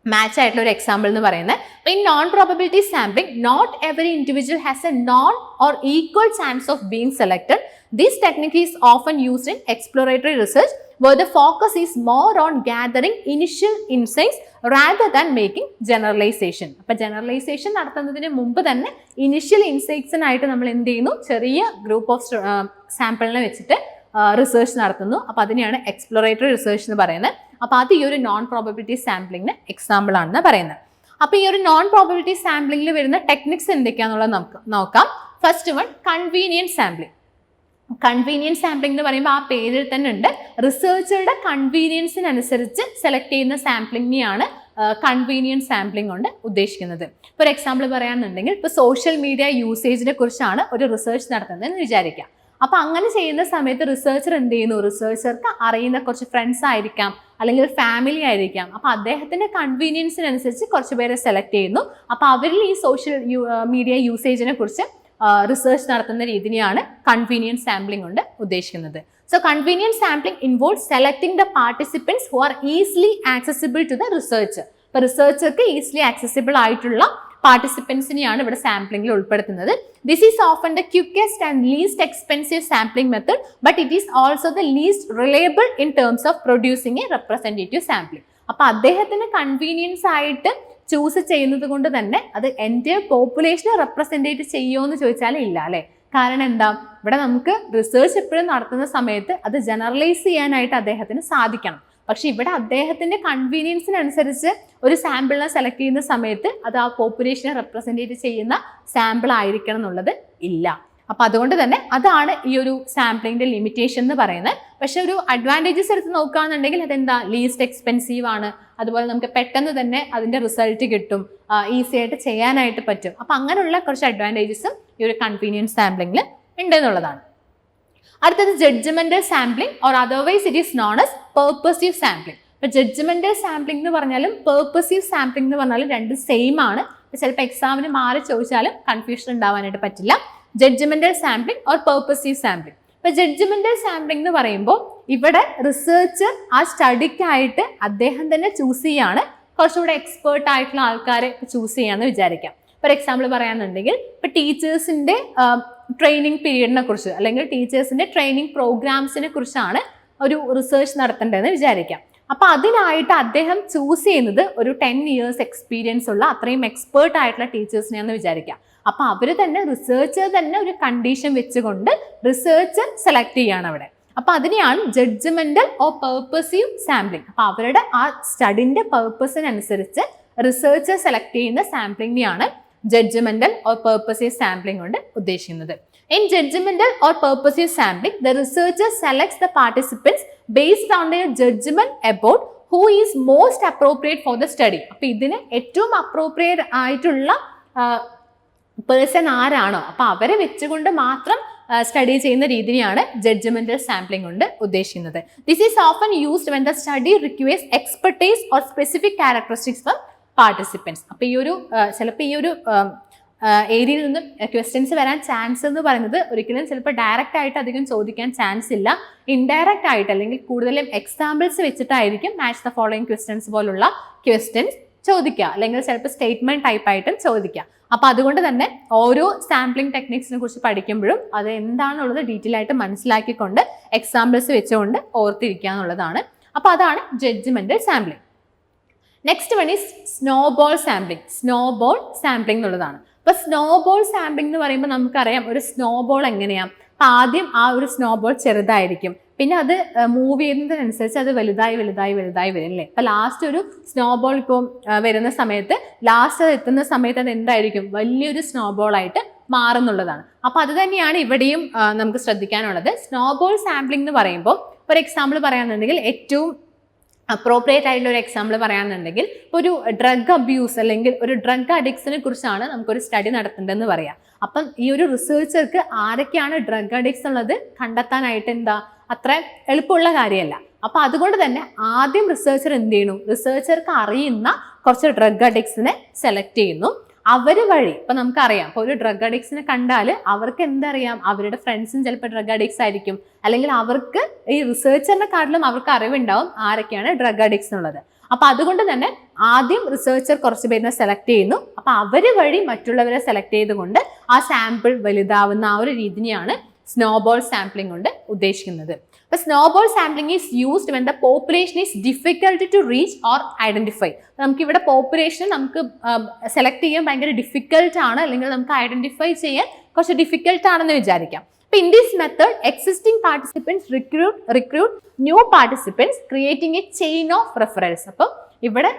മാച്ച് ആയിട്ടുള്ള ഒരു എക്സാമ്പിൾ എന്ന് പറയുന്നത്. അപ്പൊ in non probability sampling not every individual has a known or equal chance of being selected. This technique is often used in exploratory research where the focus is more on gathering initial insights rather than making generalization. അപ്പോൾ ജനറലൈസേഷൻ നടത്തുന്നതിന് മുമ്പ് തന്നെ ഇനിഷ്യൽ ഇൻസൈറ്റ്സിനായിട്ട് നമ്മൾ എന്ത് ചെയ്യുന്നു, ചെറിയ ഗ്രൂപ്പ് ഓഫ് സാമ്പിളിനെ വെച്ചിട്ട് റിസർച്ച് നടത്തുന്നു. അപ്പോൾ അതിനെയാണ് എക്സ്പ്ലോറേറ്ററി റിസർച്ച് എന്ന് പറയുന്നത്. അപ്പോൾ അത് ഈ ഒരു നോൺ പ്രോബബിലിറ്റി സാമ്പിളിങ്ങിന് എക്സാമ്പിൾ ആണെന്ന് പറയുന്നത്. അപ്പോൾ ഈ ഒരു നോൺ പ്രോബബിലിറ്റി സാമ്പിളിങ്ങിൽ വരുന്ന ടെക്നിക്സ് എന്തൊക്കെയാണെന്നുള്ളത് നമുക്ക് നോക്കാം. First one, convenient sampling. Convenience sampling എന്ന് പറയുമ്പോൾ ആ പേരിൽ തന്നെ ഉണ്ട്, റിസർച്ചറുടെ കൺവീനിയൻസിനനുസരിച്ച് സെലക്ട് ചെയ്യുന്ന സാമ്പിളിങ്ങിനെയാണ് കൺവീനിയൻറ്റ് സാമ്പിളിംഗ് കൊണ്ട് ഉദ്ദേശിക്കുന്നത്. ഇപ്പോൾ ഒരു എക്സാമ്പിൾ പറയാന്നുണ്ടെങ്കിൽ ഇപ്പോൾ സോഷ്യൽ മീഡിയ യൂസേജിനെ കുറിച്ചാണ് ഒരു റിസർച്ച് നടത്തുന്നതെന്ന് വിചാരിക്കാം. അപ്പോൾ അങ്ങനെ ചെയ്യുന്ന സമയത്ത് റിസർച്ചർ എന്ത് ചെയ്യുന്നു, റിസർച്ചർക്ക് അറിയുന്ന കുറച്ച് ഫ്രണ്ട്സ് ആയിരിക്കാം അല്ലെങ്കിൽ ഫാമിലി ആയിരിക്കാം. അപ്പോൾ അദ്ദേഹത്തിന്റെ കൺവീനിയൻസിനനുസരിച്ച് കുറച്ച് പേരെ സെലക്ട് ചെയ്യുന്നു. അപ്പോൾ അവരിൽ ഈ സോഷ്യൽ മീഡിയ യൂസേജിനെ കുറിച്ച് റിസർച്ച് നടത്തുന്ന രീതിയാണ് കൺവീനിയൻറ്റ് സാമ്പിളിംഗ് കൊണ്ട് ഉദ്ദേശിക്കുന്നത്. സോ convenient sampling involve selecting the participants who are easily accessible to the researcher. ഇപ്പോൾ റിസർച്ചർക്ക് ഈസിലി ആക്സസിബിൾ ആയിട്ടുള്ള പാർട്ടിസിപ്പൻസിനെയാണ് ഇവിടെ സാമ്പിളിംഗിൽ ഉൾപ്പെടുത്തുന്നത്. This is often the quickest and least expensive sampling method, but it is also the least reliable in terms of producing a representative sampling. അപ്പോൾ അദ്ദേഹത്തിന് കൺവീനിയൻസ് ആയിട്ട് ചൂസ് ചെയ്യുന്നത് കൊണ്ട് തന്നെ അത് എൻ്റെ പോപ്പുലേഷനെ റെപ്രസെൻറ്റേറ്റ് ചെയ്യുമോ എന്ന് ചോദിച്ചാൽ ഇല്ല അല്ലേ. കാരണം എന്താ, ഇവിടെ നമുക്ക് റിസർച്ച് എപ്പോഴും നടത്തുന്ന സമയത്ത് അത് ജനറലൈസ് ചെയ്യാനായിട്ട് അദ്ദേഹത്തിന് സാധിക്കണം. പക്ഷെ ഇവിടെ അദ്ദേഹത്തിന്റെ കൺവീനിയൻസിനനുസരിച്ച് ഒരു സാമ്പിളിനെ സെലക്ട് ചെയ്യുന്ന സമയത്ത് അത് ആ പോപ്പുലേഷനെ റെപ്രസെൻറ്റേറ്റ് ചെയ്യുന്ന സാമ്പിൾ ആയിരിക്കണം എന്നുള്ളത് ഇല്ല. അപ്പൊ അതുകൊണ്ട് തന്നെ അതാണ് ഈ ഒരു സാമ്പിളിന്റെ ലിമിറ്റേഷൻ എന്ന് പറയുന്നത്. പക്ഷെ ഒരു അഡ്വാൻറ്റേജസ് എടുത്ത് നോക്കുകയാണെന്നുണ്ടെങ്കിൽ അതെന്താ, ലീസ്റ്റ് എക്സ്പെൻസീവ് ആണ്, അതുപോലെ നമുക്ക് പെട്ടെന്ന് തന്നെ അതിന്റെ റിസൾട്ട് കിട്ടും, ഈസി ആയിട്ട് ചെയ്യാനായിട്ട് പറ്റും. അപ്പൊ അങ്ങനെയുള്ള കുറച്ച് അഡ്വാൻറ്റേജസും ഈ ഒരു കൺവീനിയൻസ് സാമ്പിളിംഗിൽ ഉണ്ട് എന്നുള്ളതാണ്. അടുത്തത് judgmental sampling or otherwise it is known as purposive sampling. ഇപ്പൊ ജഡ്ജ്മെന്റൽ സാമ്പിളിംഗ് എന്ന് പറഞ്ഞാലും പെർപ്പസീവ് സാമ്പിളിംഗ് എന്ന് പറഞ്ഞാലും രണ്ടും സെയിം ആണ്. ചിലപ്പോൾ എക്സാമിന് മാറി ചോദിച്ചാലും കൺഫ്യൂഷൻ ഉണ്ടാവാനായിട്ട് പറ്റില്ല. Judgmental sampling or purposive sampling. ഇപ്പൊ ജഡ്ജ്മെന്റൽ സാമ്പിളിംഗ് എന്ന് പറയുമ്പോൾ ഇവിടെ റിസർച്ചർ ആ സ്റ്റഡിക്കായിട്ട് അദ്ദേഹം തന്നെ ചൂസ് ചെയ്യാണ്, കുറച്ചുകൂടെ എക്സ്പേർട്ട് ആയിട്ടുള്ള ആൾക്കാരെ ചൂസ് ചെയ്യാന്ന് വിചാരിക്കാം. ഫോർ എക്സാമ്പിൾ പറയാന്നുണ്ടെങ്കിൽ ഇപ്പൊ ടീച്ചേഴ്സിന്റെ ട്രെയിനിങ് പീരീഡിനെ കുറിച്ച് അല്ലെങ്കിൽ ടീച്ചേഴ്സിന്റെ ട്രെയിനിങ് പ്രോഗ്രാംസിനെ കുറിച്ചാണ് ഒരു റിസർച്ച് നടത്തേണ്ടതെന്ന് വിചാരിക്കാം. അപ്പൊ അതിനായിട്ട് അദ്ദേഹം ചൂസ് ചെയ്യുന്നത് ഒരു 10 years എക്സ്പീരിയൻസ് ഉള്ള അത്രയും എക്സ്പേർട്ട് ആയിട്ടുള്ള ടീച്ചേഴ്സിനെയാണെന്ന് വിചാരിക്കാം. അപ്പൊ അവര് തന്നെ റിസർച്ചർ തന്നെ ഒരു കണ്ടീഷൻ വെച്ചുകൊണ്ട് റിസർച്ചർ സെലക്ട് ചെയ്യാണ് അവിടെ. അപ്പൊ അതിനെയാണ് ജഡ്ജ്മെന്റൽ ഓർ പെർപ്പസീവ് സാമ്പിളിംഗ്. അപ്പൊ അവരുടെ ആ സ്റ്റഡിന്റെ പെർപ്പസിനനുസരിച്ച് റിസർച്ചർ സെലക്ട് ചെയ്യുന്ന സാമ്പിളിംഗിനെയാണ് ജഡ്ജ്മെന്റൽ ഓർ പെർപ്പസീവ് സാമ്പിളിംഗ് കൊണ്ട് ഉദ്ദേശിക്കുന്നത്. In judgmental or purposive sampling, the researcher selects the participants based on their judgment about who is most appropriate for the study. അപ്പോൾ ഇതിന് ഏറ്റവും അപ്രോപ്രിയേറ്റ് ആയിട്ടുള്ള പേഴ്സൺ ആരാണോ അപ്പോൾ അവരെ വെച്ചുകൊണ്ട് മാത്രം സ്റ്റഡി ചെയ്യുന്ന രീതിയാണ് ജഡ്ജ്മെന്റൽ സാമ്പിളിംഗ് കൊണ്ട് ഉദ്ദേശിക്കുന്നത്. This is often used when the study requires expertise or specific characteristics from participants. അപ്പോൾ ഈ ഒരു ചിലപ്പോൾ ഈ ഒരു ഏരിയയിൽ നിന്നും ക്വസ്റ്റ്യൻസ് വരാൻ ചാൻസ് എന്ന് പറയുന്നത് ഒരിക്കലും ചിലപ്പോൾ ഡയറക്റ്റ് ആയിട്ട് അധികം ചോദിക്കാൻ ചാൻസ് ഇല്ല. ഇൻഡയറക്റ്റ് ആയിട്ട് അല്ലെങ്കിൽ കൂടുതലും എക്സാമ്പിൾസ് വെച്ചിട്ടായിരിക്കും മാച്ച് ദ ഫോളോയിങ് ക്വസ്റ്റ്യൻസ് പോലുള്ള ക്വസ്റ്റ്യൻസ് ചോദിക്കുക, അല്ലെങ്കിൽ ചിലപ്പോൾ സ്റ്റേറ്റ്മെന്റ് ടൈപ്പ് ആയിട്ടും ചോദിക്കുക. അപ്പോൾ അതുകൊണ്ട് തന്നെ ഓരോ സാമ്പിളിംഗ് ടെക്നിക്സിനെ കുറിച്ച് പഠിക്കുമ്പോഴും അത് എന്താണെന്നുള്ളത് ഡീറ്റെയിൽ ആയിട്ട് മനസ്സിലാക്കിക്കൊണ്ട് എക്സാമ്പിൾസ് വെച്ചുകൊണ്ട് ഓർത്തിരിക്കുക എന്നുള്ളതാണ്. അപ്പോൾ അതാണ് judgemental sampling. Next one is snowball sampling. Snowball sampling എന്നുള്ളതാണ്. അപ്പോൾ സ്നോബോൾ സാമ്പിളിംഗ് എന്ന് പറയുമ്പോൾ നമുക്കറിയാം ഒരു സ്നോബോൾ എങ്ങനെയാണ്. അപ്പം ആദ്യം ആ ഒരു സ്നോബോൾ ചെറുതായിരിക്കും, പിന്നെ അത് മൂവ് ചെയ്യുന്നതിനനുസരിച്ച് അത് വലുതായി വലുതായി വലുതായി വരും അല്ലേ. അപ്പം ലാസ്റ്റ് ഒരു സ്നോബോൾ ഇപ്പോൾ വരുന്ന സമയത്ത് ലാസ്റ്റ് അത് എത്തുന്ന സമയത്ത് അത് എന്തായിരിക്കും, വലിയൊരു സ്നോബോൾ ആയിട്ട് മാറുന്നുള്ളതാണ്. അപ്പോൾ അത് തന്നെയാണ് ഇവിടെയും നമുക്ക് ശ്രദ്ധിക്കാനുള്ളത്. സ്നോബോൾ സാമ്പിളിംഗ് എന്ന് പറയുമ്പോൾ ഒരു എക്സാമ്പിൾ പറയുകയാണെന്നുണ്ടെങ്കിൽ ഏറ്റവും അപ്രോപ്രിയേറ്റ് ആയിട്ടുള്ള ഒരു എക്സാമ്പിൾ പറയുകയാണെന്നുണ്ടെങ്കിൽ ഒരു ഡ്രഗ് അബ്യൂസ് അല്ലെങ്കിൽ ഒരു ഡ്രഗ് അഡിക്ട്സിനെ കുറിച്ചാണ് നമുക്കൊരു സ്റ്റഡി നടത്തേണ്ടതെന്ന് പറയാം. അപ്പം ഈ ഒരു റിസർച്ചർക്ക് ആരൊക്കെയാണ് ഡ്രഗ് അഡിക്ട്സ് ഉള്ളത് കണ്ടെത്താനായിട്ട് അത്ര എളുപ്പമുള്ള കാര്യമല്ല. അപ്പം അതുകൊണ്ട് തന്നെ ആദ്യം റിസർച്ചർ എന്ത് ചെയ്യുന്നു, റിസർച്ചർക്ക് അറിയുന്ന കുറച്ച് ഡ്രഗ് അഡിക്ട്സിനെ സെലക്ട് ചെയ്യുന്നു. അവർ വഴി ഇപ്പം നമുക്കറിയാം, ഇപ്പോൾ ഒരു ഡ്രഗ് അഡിക്ട്സിനെ കണ്ടാൽ അവർക്ക് എന്തറിയാം, അവരുടെ ഫ്രണ്ട്സും ചിലപ്പോൾ ഡ്രഗ് അഡിക്ട്സ് ആയിരിക്കും, അല്ലെങ്കിൽ അവർക്ക് ഈ റിസർച്ചറിനെക്കാട്ടിലും അവർക്ക് അറിവുണ്ടാവും ആരൊക്കെയാണ് ഡ്രഗ് അഡിക്ട്സ് എന്നുള്ളത്. അപ്പം അതുകൊണ്ട് തന്നെ ആദ്യം റിസർച്ചർ കുറച്ച് പേരിനെ സെലക്ട് ചെയ്യുന്നു. അപ്പം അവർ വഴി മറ്റുള്ളവരെ സെലക്ട് ചെയ്തുകൊണ്ട് ആ സാമ്പിൾ വലുതാവുന്ന ആ ഒരു രീതിയാണ് സ്നോബോൾ സാമ്പിളിംഗ് കൊണ്ട് ഉദ്ദേശിക്കുന്നത്. അപ്പോൾ snowball sampling is used when the population is difficult to reach or identify. നമുക്കിവിടെ പോപ്പുലേഷൻ നമുക്ക് സെലക്ട് ചെയ്യാൻ ഭയങ്കര ഡിഫിക്കൽട്ട് ആണ്, അല്ലെങ്കിൽ നമുക്ക് ഐഡന്റിഫൈ ചെയ്യാൻ കുറച്ച് ഡിഫിക്കൽട്ട് ആണെന്ന് വിചാരിക്കാം. അപ്പോൾ in this method existing participants recruit new participants creating A chain of reference. അപ്പോൾ ഇവിടെ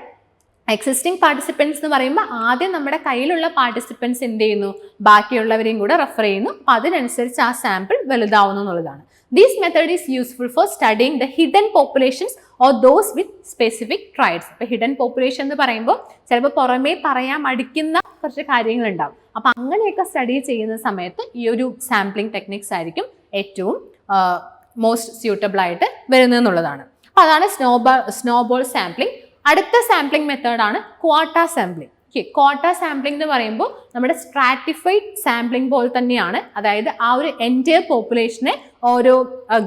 എക്സിസ്റ്റിംഗ് പാർട്ടിസിപ്പൻസ് എന്ന് പറയുമ്പോൾ ആദ്യം നമ്മുടെ കയ്യിലുള്ള പാർട്ടിസിപ്പൻസ് എന്ത് ചെയ്യുന്നു, ബാക്കിയുള്ളവരെയും കൂടെ റെഫർ ചെയ്യുന്നു. അപ്പോൾ അതിനനുസരിച്ച് ആ സാമ്പിൾ വലുതാവുന്നു എന്നുള്ളതാണ്. This method is useful for studying the hidden populations or those with specific traits. അപ്പോൾ ഹിഡൻ പോപ്പുലേഷൻ എന്ന് പറയുമ്പോൾ ചിലപ്പോൾ പുറമേ പറയാൻ മടിക്കുന്ന കുറച്ച് കാര്യങ്ങളുണ്ടാവും. അപ്പം അങ്ങനെയൊക്കെ സ്റ്റഡി ചെയ്യുന്ന സമയത്ത് ഈ ഒരു സാമ്പിളിംഗ് ടെക്നിക്സ് ആയിരിക്കും ഏറ്റവും മോസ്റ്റ് സ്യൂട്ടബിൾ ആയിട്ട് വരുന്നതെന്നുള്ളതാണ്. അപ്പോൾ അതാണ് സ്നോബോൾ സാമ്പിളിംഗ്. അടുത്ത സാമ്പിളിംഗ് മെത്തേഡാണ് ക്വാട്ട സാമ്പിളിംഗ്. ക്വാട്ട സാമ്പിളിംഗ് എന്ന് പറയുമ്പോൾ നമ്മുടെ സ്ട്രാറ്റിഫൈഡ് സാമ്പിളിംഗ് പോലെ തന്നെയാണ്. അതായത് ആ ഒരു എൻറ്റയർ പോപ്പുലേഷനെ ഓരോ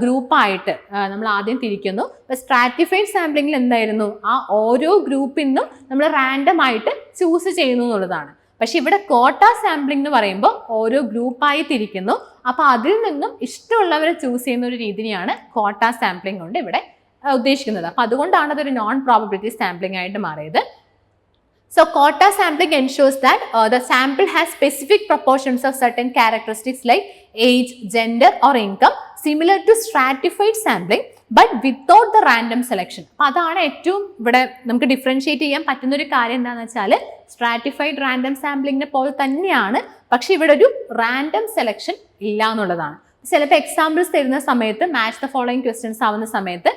ഗ്രൂപ്പായിട്ട് നമ്മൾ ആദ്യം തിരിക്കുന്നു. അപ്പോൾ സ്ട്രാറ്റിഫൈഡ് സാമ്പിളിംഗിൽ എന്തായിരുന്നു, ആ ഓരോ ഗ്രൂപ്പിൽ നിന്നും നമ്മൾ റാൻഡം ആയിട്ട് ചൂസ് ചെയ്യുന്നു എന്നുള്ളതാണ്. പക്ഷെ ഇവിടെ ക്വാട്ട സാമ്പിളിംഗ് എന്ന് പറയുമ്പോൾ ഓരോ ഗ്രൂപ്പായി തിരിക്കുന്നു. അപ്പോൾ അതിൽ നിന്നും ഇഷ്ടമുള്ളവരെ ചൂസ് ചെയ്യുന്ന ഒരു രീതിയാണ് ക്വാട്ട സാമ്പിളിംഗ് കൊണ്ട് ഇവിടെ ഉദ്ദേശിക്കുന്നത്. അപ്പോൾ അതുകൊണ്ടാണ് അതൊരു നോൺ പ്രോബബിലിറ്റി സാമ്പിളിംഗ് ആയിട്ട് മാറിയത്. So quota sampling ensures that the sample has specific proportions of certain characteristics like age, gender or income, similar to stratified sampling but without the random selection. അപ്പോൾ അതാണ് ഏറ്റവും ഇവിടെ നമുക്ക് ഡിഫറൻഷിയേറ്റ് ചെയ്യാൻ പറ്റുന്ന ഒരു കാര്യം എന്താണെന്ന് വെച്ചാൽ സ്ട്രാറ്റിഫൈഡ് റാൻഡം സാമ്പിളിങ്ങിനെ പോലെ തന്നെയാണ്, പക്ഷെ ഇവിടെ ഒരു റാൻഡം സെലക്ഷൻ ഇല്ല എന്നുള്ളതാണ്. ചിലപ്പോൾ എക്സാമ്പിൾസ് തരുന്ന സമയത്ത് മാച്ച് ദ ഫോളോയിങ് ക്വസ്റ്റ്യൻസ് ആവുന്ന സമയത്ത്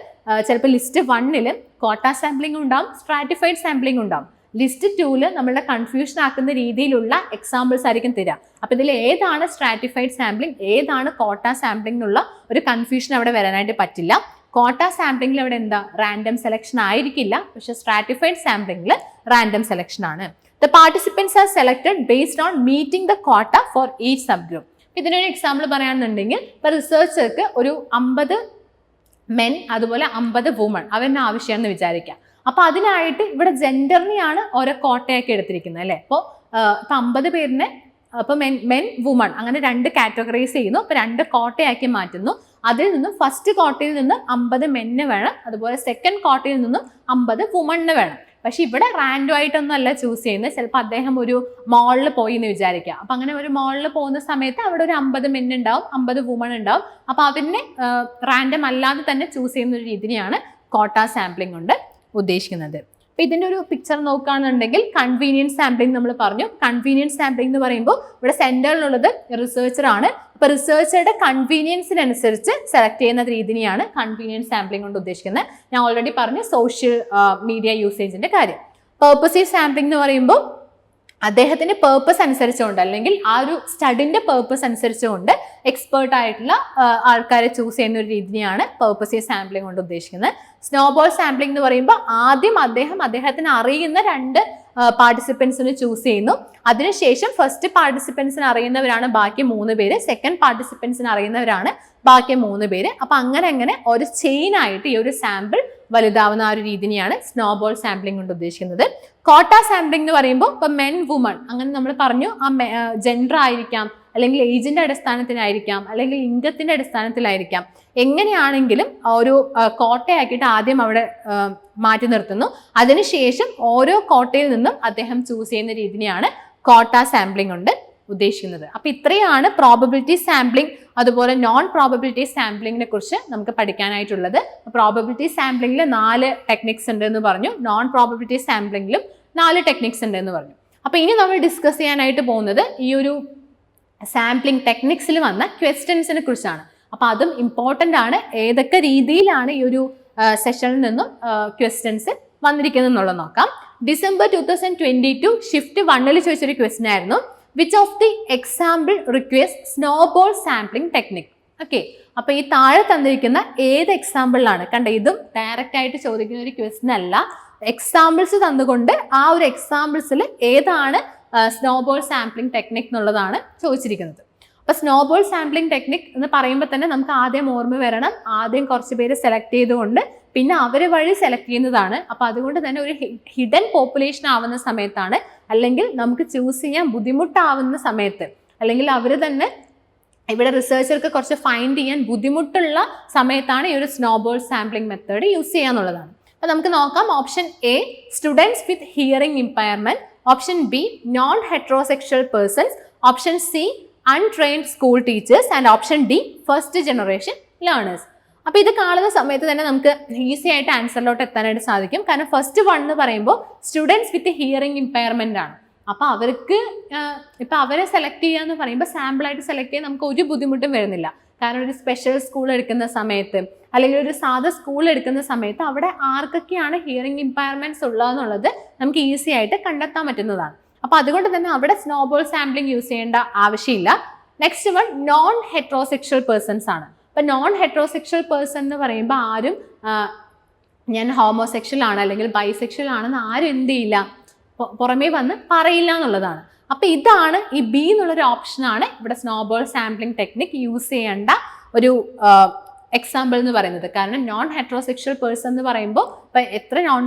ചിലപ്പോൾ ലിസ്റ്റ് 1 ക്വാട്ട സാമ്പിളിംഗ് ഉണ്ടാവും, സ്ട്രാറ്റിഫൈഡ് സാമ്പിളിംഗ് ഉണ്ടാവും. ലിസ്റ്റ് 2 നമ്മളുടെ കൺഫ്യൂഷൻ ആക്കുന്ന രീതിയിലുള്ള എക്സാമ്പിൾസ് ആയിരിക്കും തരിക. അപ്പോൾ ഇതിൽ ഏതാണ് സ്ട്രാറ്റിഫൈഡ് സാമ്പിളിംഗ്, ഏതാണ് ക്വാട്ട സാമ്പിളിംഗ് എന്നുള്ള ഒരു കൺഫ്യൂഷൻ അവിടെ വരാനായിട്ട് പറ്റില്ല. ക്വാട്ട സാമ്പിളിംഗിൽ അവിടെ റാൻഡം സെലക്ഷൻ ആയിരിക്കില്ല, പക്ഷെ സ്ട്രാറ്റിഫൈഡ് സാമ്പിളിംഗിൽ റാൻഡം സെലക്ഷൻ ആണ്. The participants are selected based on meeting the quota for each sub group. ഇതിനൊരു എക്സാമ്പിൾ പറയുകയാണെന്നുണ്ടെങ്കിൽ ഇപ്പോൾ റിസർച്ചർക്ക് ഒരു 50 മെൻ അതുപോലെ 50 വുമൺ അവരുടെ ആവശ്യമാണെന്ന് വിചാരിക്കാം. അപ്പോൾ അതിനായിട്ട് ഇവിടെ ജെൻഡറിനെയാണ് ഓരോ കോട്ടയൊക്കെ എടുത്തിരിക്കുന്നത് അല്ലേ. അപ്പോൾ 50 പേരിനെ അപ്പോൾ മെൻ വുമൺ അങ്ങനെ 2 കാറ്റഗറൈസ് ചെയ്യുന്നു. അപ്പോൾ 2 കോട്ടയാക്കി മാറ്റുന്നു. അതിൽ നിന്നും ഫസ്റ്റ് കോട്ടയിൽ നിന്ന് 50 മെന്നിന് വേണം, അതുപോലെ സെക്കൻഡ് കോട്ടയിൽ നിന്നും 50 വുമണിന് വേണം. പക്ഷെ ഇവിടെ റാൻഡം ആയിട്ടൊന്നും അല്ല ചൂസ് ചെയ്യുന്നത്. ചിലപ്പോൾ അദ്ദേഹം ഒരു മോളിൽ പോയി എന്ന് വിചാരിക്കുക. അപ്പം അങ്ങനെ ഒരു മോളിൽ പോകുന്ന സമയത്ത് അവിടെ ഒരു 50 മെൻ ഉണ്ടാവും, 50 വുമൺ ഉണ്ടാവും. അപ്പോൾ അതിനെ റാൻഡം അല്ലാതെ തന്നെ ചൂസ് ചെയ്യുന്ന ഒരു രീതിയാണ് കോട്ട സാമ്പിളിംഗ് കൊണ്ട് ഉദ്ദേശിക്കുന്നത്. അപ്പോൾ ഇതിൻ്റെ ഒരു പിക്ചർ നോക്കുകയാണെന്നുണ്ടെങ്കിൽ കൺവീനിയൻസ് സാമ്പിളിംഗ് നമ്മൾ പറഞ്ഞു. കൺവീനിയൻസ് സാമ്പിളിംഗ് എന്ന് പറയുമ്പോൾ ഇവിടെ സെൻറ്ററിലുള്ളത് റിസർച്ചറാണ്. അപ്പോൾ റിസർച്ചറുടെ കൺവീനിയൻസിനനുസരിച്ച് സെലക്ട് ചെയ്യുന്ന രീതിയാണ് കൺവീനിയൻസ് സാമ്പിളിംഗ് കൊണ്ട് ഉദ്ദേശിക്കുന്നത്. ഞാൻ ഓൾറെഡി പറഞ്ഞു സോഷ്യൽ മീഡിയ യൂസേജിൻ്റെ കാര്യം. പേർപ്പസീവ് സാമ്പിളിംഗ് എന്ന് പറയുമ്പോൾ അദ്ദേഹത്തിന്റെ പേർപ്പസ് അനുസരിച്ചുകൊണ്ട് അല്ലെങ്കിൽ ആ ഒരു സ്റ്റഡിന്റെ പേർപ്പസ് അനുസരിച്ചുകൊണ്ട് എക്സ്പേർട്ട് ആയിട്ടുള്ള ആൾക്കാരെ ചൂസ് ചെയ്യുന്ന ഒരു രീതിയാണ് പേർപ്പസീവ് സാമ്പിളിംഗ് കൊണ്ട് ഉദ്ദേശിക്കുന്നത്. സ്നോബോൾ സാമ്പിളിംഗ് എന്ന് പറയുമ്പോൾ ആദ്യം അദ്ദേഹത്തിന് അറിയുന്ന 2 പാർട്ടിസിപ്പൻസിന് ചൂസ് ചെയ്യുന്നു. അതിനുശേഷം ഫസ്റ്റ് പാർട്ടിസിപ്പൻസിന് അറിയുന്നവരാണ് ബാക്കി 3 പേര്, സെക്കൻഡ് പാർട്ടിസിപ്പൻസിന് അറിയുന്നവരാണ് ബാക്കി 3 പേര്. അപ്പൊ അങ്ങനെ ഒരു ചെയിൻ ആയിട്ട് ഈ ഒരു സാമ്പിൾ വലുതാവുന്ന ആ ഒരു രീതിയാണ് സ്നോബോൾ സാമ്പിളിംഗ് കൊണ്ട് ഉദ്ദേശിക്കുന്നത്. കോട്ട സാമ്പിളിംഗ് എന്ന് പറയുമ്പോൾ ഇപ്പൊ മെൻ വുമൺ അങ്ങനെ നമ്മൾ പറഞ്ഞു, ആ ജെൻഡർ ആയിരിക്കാം, അല്ലെങ്കിൽ ഏജിന്റെ അടിസ്ഥാനത്തിലായിരിക്കാം, അല്ലെങ്കിൽ ലിംഗത്തിന്റെ അടിസ്ഥാനത്തിലായിരിക്കാം, എങ്ങനെയാണെങ്കിലും ഒരു കോട്ടയാക്കിയിട്ട് ആദ്യം അവിടെ മാറ്റി നിർത്തുന്നു. അതിനുശേഷം ഓരോ കോട്ടയിൽ നിന്നും അദ്ദേഹം ചൂസ് ചെയ്യുന്ന രീതിയാണ് കോട്ട സാമ്പിളിംഗ് കൊണ്ട് ഉദ്ദേശിക്കുന്നത്. അപ്പൊ ഇത്രയാണ് പ്രോബബിലിറ്റി സാമ്പിളിംഗ് അതുപോലെ നോൺ പ്രോബബിലിറ്റി സാമ്പിളിങ്ങിനെ കുറിച്ച് നമുക്ക് പഠിക്കാനായിട്ടുള്ളത്. പ്രോബബിലിറ്റി സാമ്പിളിംഗിൽ 4 ടെക്നിക്സ് ഉണ്ട് എന്ന് പറഞ്ഞു, നോൺ പ്രോബബിലിറ്റി സാമ്പിളിംഗിലും 4 ടെക്നിക്സ് ഉണ്ട് എന്ന് പറഞ്ഞു. അപ്പൊ ഇനി നമ്മൾ ഡിസ്കസ് ചെയ്യാനായിട്ട് പോകുന്നത് ഈ ഒരു സാമ്പിളിംഗ് ടെക്നിക്സിൽ വന്ന ക്വസ്റ്റ്യൻസിനെ കുറിച്ചാണ്. അപ്പൊ അതും ഇമ്പോർട്ടൻ്റ് ആണ്, ഏതൊക്കെ രീതിയിലാണ് ഈ ഒരു സെഷനിൽ നിന്നും ക്വസ്റ്റ്യൻസ് വന്നിരിക്കുന്നത് എന്നുള്ളത് നോക്കാം. ഡിസംബർ 2022 ഷിഫ്റ്റ് 1 ചോദിച്ചൊരു ക്വസ്റ്റ്യൻ ആയിരുന്നു, which of the example requires snowball sampling technique. Okay, അപ്പൊ ഈ താഴെ തന്നിരിക്കുന്ന ഏത് എക്സാമ്പിളിലാണ്, കണ്ട ഇതും ഡയറക്റ്റ് ആയിട്ട് ചോദിക്കുന്ന ഒരു ക്വസ്റ്റ്യൻ അല്ല, എക്സാമ്പിൾസ് തന്നുകൊണ്ട് ആ ഒരു എക്സാമ്പിൾസിൽ ഏതാണ് സ്നോബോൾ സാമ്പിളിംഗ് ടെക്നിക് എന്നുള്ളതാണ് ചോദിച്ചിരിക്കുന്നത്. അപ്പൊ സ്നോബോൾ സാമ്പിളിംഗ് ടെക്നിക് എന്ന് പറയുമ്പോൾ തന്നെ നമുക്ക് ആദ്യം ഓർമ്മ വരണം, ആദ്യം കുറച്ച് പേര് സെലക്ട് ചെയ്തുകൊണ്ട് പിന്നെ അവര് വഴി സെലക്ട് ചെയ്യുന്നതാണ്. അപ്പൊ അതുകൊണ്ട് തന്നെ ഒരു ഹിഡൻ പോപ്പുലേഷൻ ആവുന്ന സമയത്താണ്, അല്ലെങ്കിൽ നമുക്ക് ചൂസ് ചെയ്യാൻ ബുദ്ധിമുട്ടാവുന്ന സമയത്ത്, അല്ലെങ്കിൽ അവര് തന്നെ ഇവിടെ റിസർച്ചർക്ക് കുറച്ച് ഫൈൻഡ് ചെയ്യാൻ ബുദ്ധിമുട്ടുള്ള സമയത്താണ് ഈ ഒരു സ്നോബോൾ സാമ്പിളിംഗ് മെത്തേഡ് യൂസ് ചെയ്യാന്നുള്ളതാണ്. അപ്പൊ നമുക്ക് നോക്കാം. Option A students with hearing impairment, option B non heterosexual persons, option C untrained school teachers and option D first generation learners. അപ്പൊ ഇത് കാണുന്ന സമയത്ത് തന്നെ നമുക്ക് ഈസി ആയിട്ട് ആൻസറിലോട്ട് എത്താനായിട്ട് സാധിക്കും. കാരണം ഫസ്റ്റ് 1 എന്ന് പറയുമ്പോൾ സ്റ്റുഡൻസ് വിത്ത് ഹിയറിംഗ് ഇമ്പയർമെന്റ് ആണ്. അപ്പൊ അവർക്ക് ഇപ്പൊ അവരെ സെലക്ട് ചെയ്യാന്ന് പറയുമ്പോൾ സാമ്പിളായിട്ട് സെലക്ട് ചെയ്യാൻ നമുക്ക് ഒരു ബുദ്ധിമുട്ടും വരുന്നില്ല. കാരണം ഒരു സ്പെഷ്യൽ സ്കൂൾ എടുക്കുന്ന സമയത്ത് അല്ലെങ്കിൽ ഒരു സാധാ സ്കൂൾ എടുക്കുന്ന സമയത്ത് അവിടെ ആർക്കൊക്കെയാണ് ഹിയറിംഗ് ഇമ്പയർമെന്റ്സ് ഉള്ളതെന്നുള്ളത് നമുക്ക് ഈസി ആയിട്ട് കണ്ടെത്താൻ പറ്റുന്നതാണ്. അപ്പൊ അതുകൊണ്ട് തന്നെ അവിടെ സ്നോബോൾ സാമ്പിളിംഗ് യൂസ് ചെയ്യേണ്ട ആവശ്യമില്ല. നെക്സ്റ്റ് 1 നോൺ ഹെട്രോസെക്ഷൽ പേഴ്സൺസ് ആണ്. അപ്പൊ നോൺ ഹെട്രോസെക്ഷൽ പേഴ്സൺ എന്ന് പറയുമ്പോൾ ആരും ഞാൻ ഹോമോസെക്ഷൽ ആണ് അല്ലെങ്കിൽ ബൈസെക്ഷൽ ആണെന്ന് ആരും എന്ത് ചെയ്യില്ല, പുറമേ വന്ന് പറയില്ല എന്നുള്ളതാണ്. അപ്പൊ ഇതാണ് ഈ ബി എന്നുള്ളൊരു ഓപ്ഷനാണ് ഇവിടെ സ്നോബോൾ സാമ്പിളിംഗ് ടെക്നിക് യൂസ് ചെയ്യേണ്ട ഒരു എക്സാമ്പിൾ എന്ന് പറയുന്നത്. കാരണം നോൺ ഹെട്രോസെക്ഷൽ പേഴ്സൺ എന്ന് പറയുമ്പോൾ ഇപ്പൊ എത്ര നോൺ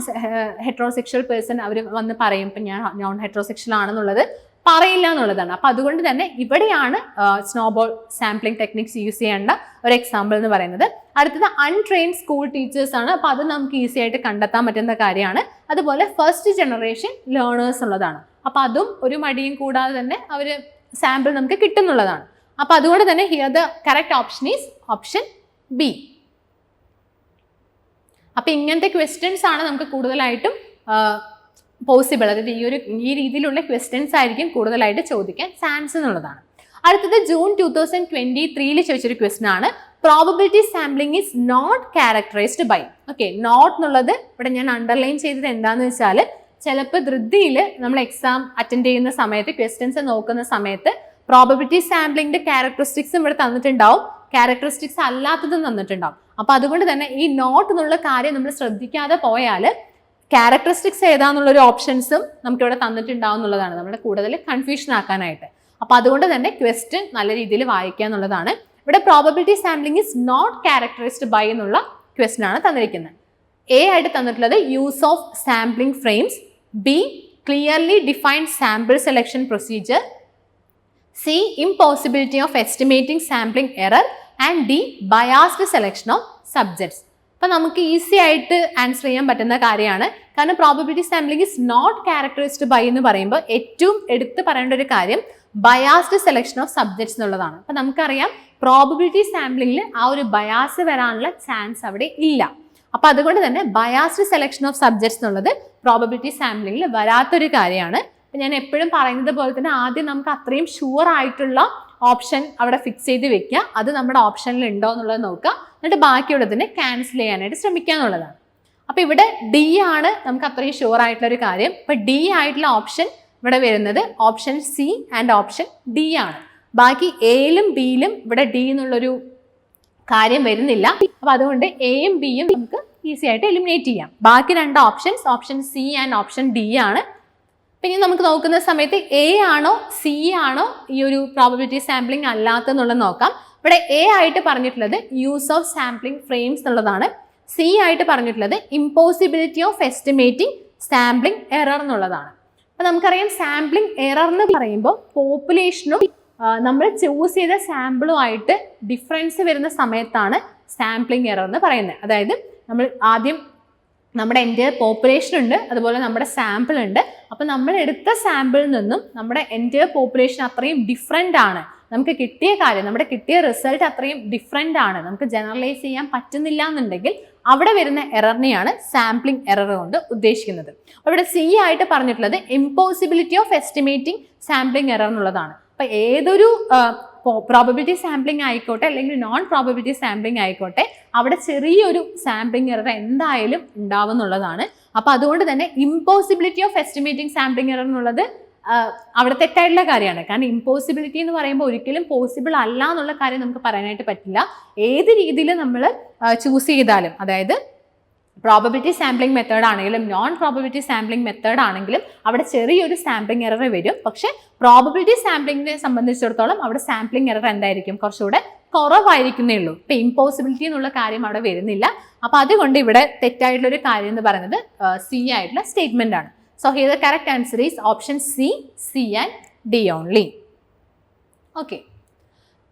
ഹെട്രോസെക്ഷൽ പേഴ്സൺ അവർ വന്ന് പറയും ഇപ്പൊ ഞാൻ നോൺ ഹെട്രോസെക്ഷൽ ആണെന്നുള്ളത് പറയില്ല എന്നുള്ളതാണ്. അപ്പൊ അതുകൊണ്ട് തന്നെ ഇവിടെയാണ് സ്നോബോൾ സാമ്പിളിംഗ് ടെക്നിക്സ് യൂസ് ചെയ്യേണ്ട ഒരു എക്സാമ്പിൾ എന്ന് പറയുന്നത്. അടുത്തത് അൺട്രെയിൻഡ് സ്കൂൾ ടീച്ചേഴ്സ് ആണ്. അപ്പൊ അത് നമുക്ക് ഈസി ആയിട്ട് കണ്ടെത്താൻ പറ്റുന്ന കാര്യമാണ്. അതുപോലെ ഫസ്റ്റ് ജനറേഷൻ ലേണേഴ്സ് ഉള്ളതാണ്. അപ്പൊ അതും ഒരു മടിയും കൂടാതെ തന്നെ അവര് സാമ്പിൾ നമുക്ക് കിട്ടുന്നുള്ളതാണ്. അപ്പൊ അതുകൊണ്ട് തന്നെ here the correct option is option B. അപ്പൊ ഇങ്ങനത്തെ ക്വസ്റ്റ്യൻസ് ആണ് നമുക്ക് കൂടുതലായിട്ടും പോസിബിൾ, അതായത് ഈ രീതിയിലുള്ള ക്വസ്റ്റ്യൻസ് ആയിരിക്കും കൂടുതലായിട്ട് ചോദിക്കാൻ ചാൻസ് എന്നുള്ളതാണ്. അടുത്തത് ജൂൺ 2023 ചോദിച്ചൊരു ക്വസ്റ്റ്യൻ ആണ്, probability sampling is not characterised by. Okay, not എന്നുള്ളത് ഇവിടെ ഞാൻ അണ്ടർലൈൻ ചെയ്തത് എന്താണെന്ന് വെച്ചാൽ ചിലപ്പോൾ ധൃതിയിൽ നമ്മൾ എക്സാം അറ്റൻഡ് ചെയ്യുന്ന സമയത്ത് ക്വസ്റ്റ്യൻസ് നോക്കുന്ന സമയത്ത് പ്രോബബിലിറ്റി സാമ്പിളിംഗിന്റെ ക്യാരക്ടറിസ്റ്റിക്സും ഇവിടെ തന്നിട്ടുണ്ടാവും, ക്യാരക്ടറിസ്റ്റിക്സ് അല്ലാത്തതും തന്നിട്ടുണ്ടാവും. അപ്പൊ അതുകൊണ്ട് തന്നെ ഈ നോട്ട് എന്നുള്ള കാര്യം നമ്മൾ ശ്രദ്ധിക്കാതെ പോയാൽ ക്യാരക്ടറിസ്റ്റിക്സ് ഏതാന്നുള്ളൊരു ഓപ്ഷൻസും നമുക്ക് ഇവിടെ തന്നിട്ടുണ്ടാവും എന്നുള്ളതാണ് നമ്മുടെ കൂടുതൽ കൺഫ്യൂഷൻ ആക്കാനായിട്ട്. അപ്പൊ അതുകൊണ്ട് തന്നെ ക്വസ്റ്റ്യൻ നല്ല രീതിയിൽ വായിക്കുക എന്നുള്ളതാണ്. ഇവിടെ probability sampling is not characterised by എന്നുള്ള ക്വസ്റ്റ്യൻ ആണ് തന്നിരിക്കുന്നത്. എ ആയിട്ട് തന്നിട്ടുള്ളത് use of sampling frames, B clearly defined sample selection procedure, C impossibility of estimating sampling error and D biased selection of subjects. അപ്പൊ നമുക്ക് ഈസി ആയിട്ട് ആൻസർ ചെയ്യാൻ പറ്റുന്ന കാര്യമാണ്. കാരണം probability sampling is not characterised by എന്ന് പറയുമ്പോൾ ഏറ്റവും എടുത്ത് പറയേണ്ട ഒരു കാര്യം ബയാസ്ഡ് സെലക്ഷൻ ഓഫ് സബ്ജക്ട്സ് എന്നുള്ളതാണ്. അപ്പൊ നമുക്കറിയാം പ്രോബബിലിറ്റി സാമ്പിളിംഗിൽ ആ ഒരു ബയാസ് വരാനുള്ള ചാൻസ് അവിടെ ഇല്ല. അപ്പൊ അതുകൊണ്ട് തന്നെ ബയാസ്ഡ് സെലക്ഷൻ ഓഫ് സബ്ജക്ട്സ് എന്നുള്ളത് പ്രോബബിലിറ്റി സാമ്പിളിംഗിൽ വരാത്തൊരു കാര്യമാണ്. ഞാൻ എപ്പോഴും പറയുന്നത് പോലെ തന്നെ ആദ്യം നമുക്ക് അത്രയും ഷുവർ ആയിട്ടുള്ള ഓപ്ഷൻ അവിടെ ഫിക്സ് ചെയ്ത് വെക്കുക, അത് നമ്മുടെ ഓപ്ഷനിൽ ഉണ്ടോ എന്നുള്ളത് നോക്കുക, എന്നിട്ട് ബാക്കിയുള്ളതിനെ ക്യാൻസൽ ചെയ്യാനായിട്ട് ശ്രമിക്കുക എന്നുള്ളതാണ്. അപ്പൊ ഇവിടെ ഡി ആണ് നമുക്ക് അത്രയും ഷുവർ ആയിട്ടുള്ള ഒരു കാര്യം. ഇപ്പൊ ഡി ആയിട്ടുള്ള ഓപ്ഷൻ ഇവിടെ വരുന്നത് option C and option D ആണ്. ബാക്കി എയിലും ബിയിലും ഇവിടെ ഡി എന്നുള്ളൊരു കാര്യം വരുന്നില്ല. അപ്പൊ അതുകൊണ്ട് എയും ബിയും നമുക്ക് ഈസി ആയിട്ട് എലിമിനേറ്റ് ചെയ്യാം. ബാക്കി രണ്ട് options option C and option D ആണ്. പിന്നെ നമുക്ക് നോക്കുന്ന സമയത്ത് എ ആണോ സി ആണോ ഈ ഒരു പ്രോബബിലിറ്റി സാമ്പിളിംഗ് അല്ലാത്തെന്നുള്ളത് നോക്കാം. ഇവിടെ എ ആയിട്ട് പറഞ്ഞിട്ടുള്ളത് യൂസ് ഓഫ് സാമ്പിളിംഗ് ഫ്രെയിംസ് എന്നുള്ളതാണ്. സി ആയിട്ട് പറഞ്ഞിട്ടുള്ളത് impossibility of estimating sampling error എന്നുള്ളതാണ്. അപ്പൊ നമുക്കറിയാം സാമ്പിളിംഗ് എറർ എന്ന് പറയുമ്പോൾ പോപ്പുലേഷനും നമ്മൾ ചൂസ് ചെയ്ത സാമ്പിളുമായിട്ട് ഡിഫറൻസ് വരുന്ന സമയത്താണ് സാമ്പിളിംഗ് എറർ എന്ന് പറയുന്നത്. അതായത് നമ്മൾ ആദ്യം നമ്മുടെ എൻ്റയർ പോപ്പുലേഷൻ ഉണ്ട്, അതുപോലെ നമ്മുടെ സാമ്പിൾ ഉണ്ട്. അപ്പം നമ്മൾ എടുത്ത സാമ്പിളിൽ നിന്നും നമ്മുടെ എൻ്റയർ പോപ്പുലേഷൻ അത്രയും ഡിഫറെൻ്റ് ആണ്, നമുക്ക് കിട്ടിയ കാര്യം, നമ്മുടെ കിട്ടിയ റിസൾട്ട് അത്രയും ഡിഫറെൻ്റ് ആണ്, നമുക്ക് ജനറലൈസ് ചെയ്യാൻ പറ്റുന്നില്ല എന്നുണ്ടെങ്കിൽ അവിടെ വരുന്ന എററിനെയാണ് സാമ്പിളിംഗ് എറർ കൊണ്ട് ഉദ്ദേശിക്കുന്നത്. അപ്പോൾ ഇവിടെ സി ആയിട്ട് പറഞ്ഞിട്ടുള്ളത് impossibility of estimating sampling error എന്നുള്ളതാണ്. അപ്പോൾ ഏതൊരു പ്രോബബിലിറ്റി സാമ്പിളിംഗ് ആയിക്കോട്ടെ അല്ലെങ്കിൽ നോൺ പ്രോബബിലിറ്റി സാമ്പിളിംഗ് ആയിക്കോട്ടെ അവിടെ ചെറിയൊരു സാമ്പിളിംഗ് എറർ എന്തായാലും ഉണ്ടാവുന്നുള്ളതാണ്. അപ്പോൾ അതുകൊണ്ട് തന്നെ impossibility of estimating sampling error എന്നുള്ളത് അവിടെ തെറ്റായിട്ടുള്ള കാര്യമാണ്. കാരണം ഇമ്പോസിബിലിറ്റി എന്ന് പറയുമ്പോൾ ഒരിക്കലും പോസിബിൾ അല്ല എന്നുള്ള കാര്യം നമുക്ക് പറയാനായിട്ട് പറ്റില്ല. ഏത് രീതിയിൽ നമ്മൾ ചൂസ് ചെയ്താലും, അതായത് പ്രോബബിലിറ്റി സാമ്പിളിംഗ് മെത്തേഡ് ആണെങ്കിലും നോൺ പ്രോബബിലിറ്റി സാമ്പിളിംഗ് മെത്തേഡ് ആണെങ്കിലും അവിടെ ചെറിയൊരു സാമ്പിളിംഗ് എറർ വരും. പക്ഷേ പ്രോബബിലിറ്റി സാമ്പിളിങ്ങിനെ സംബന്ധിച്ചിടത്തോളം അവിടെ സാമ്പിളിംഗ് എറർ എന്തായിരിക്കും, കുറച്ചുകൂടെ കുറവായിരിക്കുന്നേ ഉള്ളൂ. ഇപ്പം ഇമ്പോസിബിലിറ്റി എന്നുള്ള കാര്യം അവിടെ വരുന്നില്ല. അപ്പോൾ അതുകൊണ്ട് ഇവിടെ തെറ്റായിട്ടുള്ള ഒരു കാര്യം എന്ന് പറയുന്നത് സി ആയിട്ടുള്ള സ്റ്റേറ്റ്മെന്റ് ആണ്. So here the correct answer is option C and D only. Okay.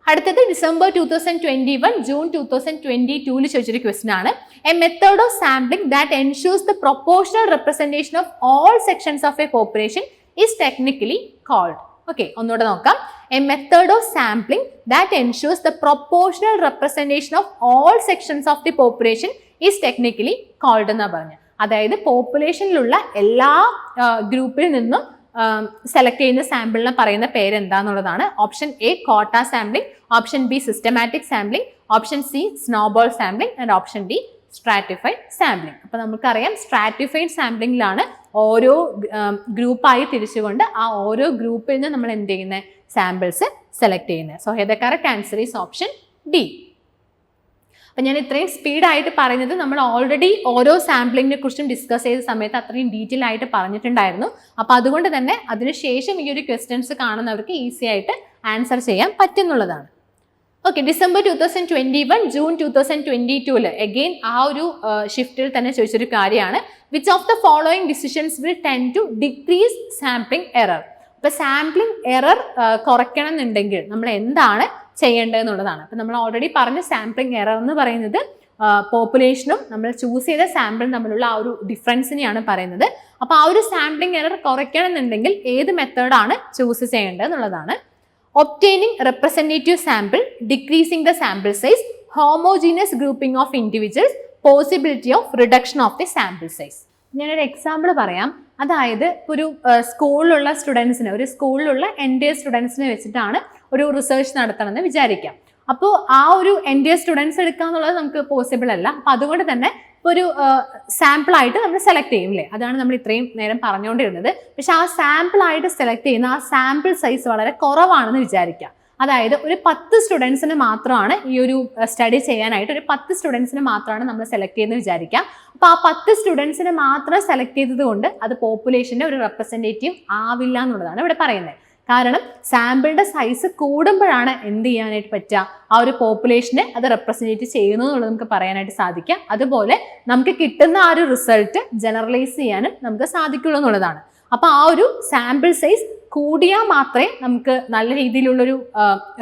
അടുത്തത് ഡിസംബർ 2021 ജൂൺ 2022 ചോദിച്ചൊരു ക്വസ്റ്റൻ ആണ്. A method of sampling that ensures the proportional representation of all sections of a population is technically called. Okay, ഒന്നുകൂടെ നോക്കാം. A method of sampling that ensures the proportional representation of all sections of the population is technically called എന്നാണ് പറഞ്ഞത്. അതായത് പോപ്പുലേഷനിലുള്ള എല്ലാ ഗ്രൂപ്പിൽ നിന്നും സെലക്ട് ചെയ്യുന്ന സാമ്പിളിനെ പറയുന്ന പേര് എന്താന്നുള്ളതാണ്. Option A quota sampling, option B systematic sampling, option C snowball sampling and option D stratified sampling. അപ്പോൾ നമുക്കറിയാം സ്ട്രാറ്റിഫൈഡ് സാമ്പിളിംഗിലാണ് ഓരോ ഗ്രൂപ്പായി തിരിച്ചുകൊണ്ട് ആ ഓരോ ഗ്രൂപ്പിൽ നിന്ന് നമ്മൾ എന്ത് ചെയ്യുന്ന സാമ്പിൾസ് സെലക്ട് ചെയ്യുന്നത്. So here the correct answer is option D. അപ്പം ഞാൻ ഇത്രയും സ്പീഡായിട്ട് പറയുന്നത് നമ്മൾ ഓൾറെഡി ഓരോ സാമ്പിളിങ്ങിനെ കുറിച്ചും ഡിസ്കസ് ചെയ്ത സമയത്ത് അത്രയും ഡീറ്റെയിൽ ആയിട്ട് പറഞ്ഞിട്ടുണ്ടായിരുന്നു. അപ്പോൾ അതുകൊണ്ട് തന്നെ അതിനുശേഷം ഈ ഒരു ക്വസ്റ്റ്യൻസ് കാണുന്നവർക്ക് ഈസി ആയിട്ട് ആൻസർ ചെയ്യാൻ പറ്റുന്നുള്ളതാണ്. ഓക്കെ, ഡിസംബർ 2021 ജൂൺ 2022 അഗെയിൻ ആ ഒരു ഷിഫ്റ്റിൽ തന്നെ ചോദിച്ചൊരു കാര്യമാണ്. Which of the following decisions will tend to decrease sampling error. അപ്പോൾ സാമ്പിളിംഗ് എറർ കുറയ്ക്കണം എന്നുണ്ടെങ്കിൽ നമ്മൾ എന്താണ് ചെയ്യേണ്ടതെന്നുള്ളതാണ്. അപ്പം നമ്മൾ ഓൾറെഡി പറഞ്ഞ സാമ്പിളിംഗ് എറർ എന്ന് പറയുന്നത് പോപ്പുലേഷനും നമ്മൾ ചൂസ് ചെയ്ത സാമ്പിളും തമ്മിലുള്ള ആ ഒരു ഡിഫറൻസിനെയാണ് പറയുന്നത്. അപ്പോൾ ആ ഒരു സാമ്പിളിംഗ് എറർ കുറയ്ക്കണം എന്നുണ്ടെങ്കിൽ ഏത് മെത്തേഡാണ് ചൂസ് ചെയ്യേണ്ടത് എന്നുള്ളതാണ്. Obtaining representative sample, decreasing the sample size, homogeneous grouping of individuals, possibility of reduction of the sample size. ഞാനൊരു എക്സാമ്പിൾ പറയാം. അതായത് ഒരു സ്കൂളിലുള്ള സ്റ്റുഡൻസിന്, ഒരു സ്കൂളിലുള്ള എൻ്റെ സ്റ്റുഡൻസിനെ വെച്ചിട്ടാണ് ഒരു റിസർച്ച് നടത്തണമെന്ന് വിചാരിക്കാം. അപ്പോൾ ആ ഒരു എൻ്റെ സ്റ്റുഡൻസ് എടുക്കുക എന്നുള്ളത് നമുക്ക് പോസിബിൾ അല്ല. അപ്പം അതുകൊണ്ട് തന്നെ ഒരു സാമ്പിളായിട്ട് നമ്മൾ സെലക്ട് ചെയ്യില്ലേ, അതാണ് നമ്മൾ ഇത്രയും നേരം പറഞ്ഞുകൊണ്ടിരുന്നത്. പക്ഷെ ആ സാമ്പിളായിട്ട് സെലക്ട് ചെയ്യുന്ന ആ സാമ്പിൾ സൈസ് വളരെ കുറവാണെന്ന് വിചാരിക്കാം. അതായത് ഒരു 10 സ്റ്റുഡൻസിന് മാത്രമാണ് ഈ ഒരു സ്റ്റഡി ചെയ്യാനായിട്ട്, ഒരു 10 സ്റ്റുഡൻസിന് മാത്രമാണ് നമ്മൾ സെലക്ട് ചെയ്യുന്നത് വിചാരിക്കാം. അപ്പോൾ ആ 10 സ്റ്റുഡൻസിനെ മാത്രം സെലക്ട് ചെയ്തത് കൊണ്ട് അത് പോപ്പുലേഷൻ്റെ ഒരു റെപ്രസെൻറ്റേറ്റീവ് ആവില്ല എന്നുള്ളതാണ് ഇവിടെ പറയുന്നത്. കാരണം സാമ്പിളിന്റെ സൈസ് കൂടുമ്പോഴാണ് എന്ത് ചെയ്യാനായിട്ട് പറ്റുക, ആ ഒരു പോപ്പുലേഷനെ അത് റെപ്രസെൻറ്റേറ്റ് ചെയ്യുന്നു എന്നുള്ളത് നമുക്ക് പറയാനായിട്ട് സാധിക്കാം. അതുപോലെ നമുക്ക് കിട്ടുന്ന ആ ഒരു റിസൾട്ട് ജനറലൈസ് ചെയ്യാനും നമുക്ക് സാധിക്കുള്ളൂ എന്നുള്ളതാണ്. അപ്പോൾ ആ ഒരു സാമ്പിൾ സൈസ് കൂടിയാൽ മാത്രമേ നമുക്ക് നല്ല രീതിയിലുള്ളൊരു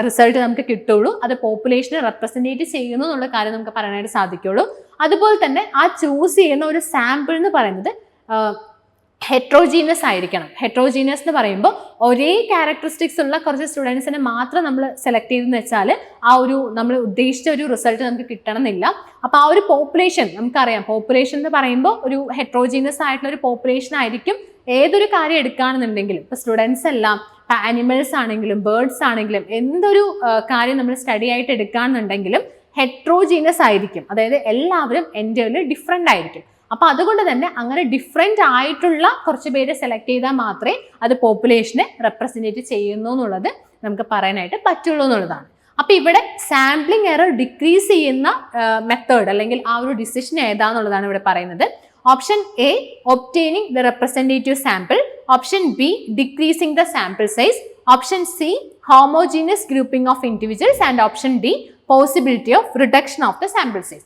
റിസൾട്ട് നമുക്ക് കിട്ടുള്ളൂ, അത് പോപ്പുലേഷനെ റെപ്രസെൻറ്റേറ്റ് ചെയ്യുന്നു എന്നുള്ള കാര്യം നമുക്ക് പറയാനായിട്ട് സാധിക്കുള്ളൂ. അതുപോലെ തന്നെ ആ ചൂസ് ചെയ്യുന്ന ഒരു സാമ്പിൾ എന്ന് പറയുന്നത് ഹെട്രോജീനിയസ് ആയിരിക്കണം. ഹെട്രോജീനിയസ് എന്ന് പറയുമ്പോൾ ഒരേ ക്യാരക്ടറിസ്റ്റിക്സ് ഉള്ള കുറച്ച് സ്റ്റുഡൻസിനെ മാത്രം നമ്മൾ സെലക്ട് ചെയ്തെന്ന് വെച്ചാൽ ആ ഒരു നമ്മൾ ഉദ്ദേശിച്ച ഒരു റിസൾട്ട് നമുക്ക് കിട്ടണമെന്നില്ല. അപ്പോൾ ആ ഒരു പോപ്പുലേഷൻ നമുക്കറിയാം, പോപ്പുലേഷൻ എന്ന് പറയുമ്പോൾ ഒരു ഹെട്രോജീനിയസ് ആയിട്ടുള്ള ഒരു പോപ്പുലേഷൻ ആയിരിക്കും ഏതൊരു കാര്യം എടുക്കുകയാണെന്നുണ്ടെങ്കിലും. ഇപ്പോൾ സ്റ്റുഡൻസ് എല്ലാം, ആനിമൽസ് ആണെങ്കിലും ബേർഡ്സ് ആണെങ്കിലും എന്തൊരു കാര്യം നമ്മൾ സ്റ്റഡി ആയിട്ട് എടുക്കുകയാണെന്നുണ്ടെങ്കിലും ഹെട്രോജീനിയസ് ആയിരിക്കും. അതായത് എല്ലാവരും എൻ്റെയിൽ ഡിഫറെൻ്റ് ആയിരിക്കും. അപ്പോൾ അതുകൊണ്ട് തന്നെ അങ്ങനെ ഡിഫറെൻ്റ് ആയിട്ടുള്ള കുറച്ച് പേര് സെലക്ട് ചെയ്താൽ മാത്രമേ അത് പോപ്പുലേഷനെ റെപ്രസെൻറ്റേറ്റ് ചെയ്യുന്നു എന്നുള്ളത് നമുക്ക് പറയാനായിട്ട് പറ്റുള്ളൂ എന്നുള്ളതാണ്. അപ്പോൾ ഇവിടെ സാമ്പിളിംഗ് എറർ ഡിക്രീസ് ചെയ്യുന്ന മെത്തേഡ് അല്ലെങ്കിൽ ആ ഒരു ഡിസിഷൻ ഏതാന്നുള്ളതാണ് ഇവിടെ പറയുന്നത്. Option A obtaining the representative sample, option B decreasing the sample size, option C homogeneous grouping of individuals and option D possibility of reduction of the sample size.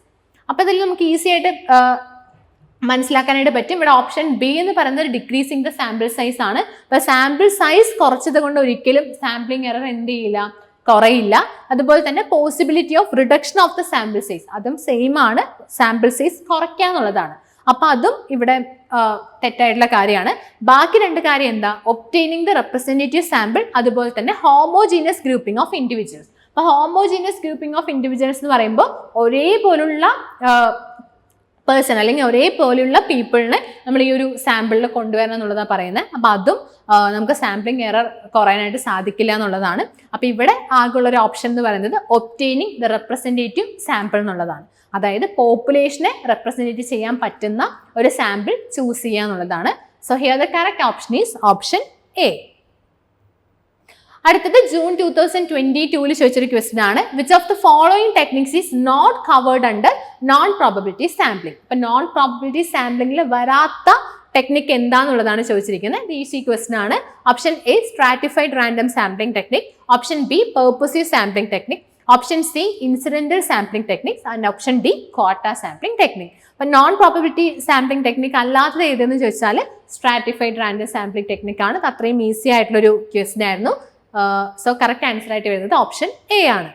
അപ്പോൾ ഇതിൽ നമുക്ക് ഈസി ആയിട്ട് മനസ്സിലാക്കാനായിട്ട് പറ്റും. ഇവിടെ ഓപ്ഷൻ ബി എന്ന് പറയുന്നത് ഡിക്രീസിങ് ദ സാമ്പിൾ സൈസ് ആണ്. അപ്പോൾ സാമ്പിൾ സൈസ് കുറച്ചത് കൊണ്ട് ഒരിക്കലും സാമ്പിളിംഗ് എറർ എന്ത് ചെയ്യില്ല, കുറയില്ല. അതുപോലെ തന്നെ possibility of reduction of the sample size അതും സെയിം ആണ്, സാമ്പിൾ സൈസ് കുറയ്ക്കുക എന്നുള്ളതാണ്. അപ്പൊ അതും ഇവിടെ തെറ്റായിട്ടുള്ള കാര്യമാണ്. ബാക്കി രണ്ട് കാര്യം എന്താ, ഒബ്റ്റെയിനിങ് ദ റെപ്രസെൻറ്റേറ്റീവ് സാമ്പിൾ, അതുപോലെ തന്നെ ഹോമോജീനിയസ് ഗ്രൂപ്പിംഗ് ഓഫ് ഇൻഡിവിജ്വൽസ്. അപ്പോൾ ഹോമോജീനിയസ് ഗ്രൂപ്പിംഗ് ഓഫ് ഇൻഡിവിജ്വൽസ് എന്ന് പറയുമ്പോൾ ഒരേപോലുള്ള പേഴ്സൺ അല്ലെങ്കിൽ ഒരേപോലെയുള്ള പീപ്പിളിനെ നമ്മൾ ഈ ഒരു സാമ്പിളിൽ കൊണ്ടുവരണം എന്നുള്ളതാണ് പറയുന്നത്. അപ്പോൾ അതും നമുക്ക് സാമ്പിളിംഗ് എറർ കുറയാനായിട്ട് സാധിക്കില്ല എന്നുള്ളതാണ്. അപ്പോൾ ഇവിടെ ആകെയുള്ള ഒരു ഓപ്ഷൻ എന്ന് പറയുന്നത് ഒബ്റ്റെയിനിങ് ദ റെപ്രസെൻറ്റേറ്റീവ് സാമ്പിൾ എന്നുള്ളതാണ്. അതായത് പോപ്പുലേഷനെ റെപ്രസെൻറ്റേറ്റ് ചെയ്യാൻ പറ്റുന്ന ഒരു സാമ്പിൾ ചൂസ് ചെയ്യുക എന്നുള്ളതാണ്. So here the correct option is option A. അടുത്തത് ജൂൺ 2022 ചോദിച്ചൊരു ക്വസ്റ്റ്യൻ ആണ്. Which of the following techniques is not covered under non probability sampling. അപ്പൊ നോൺ പ്രോബബിലിറ്റി സാമ്പിളിംഗിൽ വരാത്ത ടെക്നിക് എന്താണെന്നുള്ളതാണ് ചോദിച്ചിരിക്കുന്നത്. ഈസി ക്വസ്റ്റ്യൻ ആണ്. Option A stratified random sampling technique, option B purposive sampling technique, option C incidental sampling techniques and option D quota sampling technique. അപ്പൊ നോൺ പ്രോബബിലിറ്റി സാമ്പിളിംഗ് ടെക്നിക് അല്ലാത്തത് ഏതെന്ന് ചോദിച്ചാൽ സ്ട്രാറ്റിഫൈഡ് റാൻഡം സാമ്പിളിംഗ് ടെക്നിക് ആണ്. അത്രയും ഈസി ആയിട്ടുള്ളൊരു ക്വസ്റ്റ്യൻ ആയിരുന്നു. സോ കറക്റ്റ് ആൻസർ ആയിട്ട് വരുന്നത് ഓപ്ഷൻ എ ആണ്.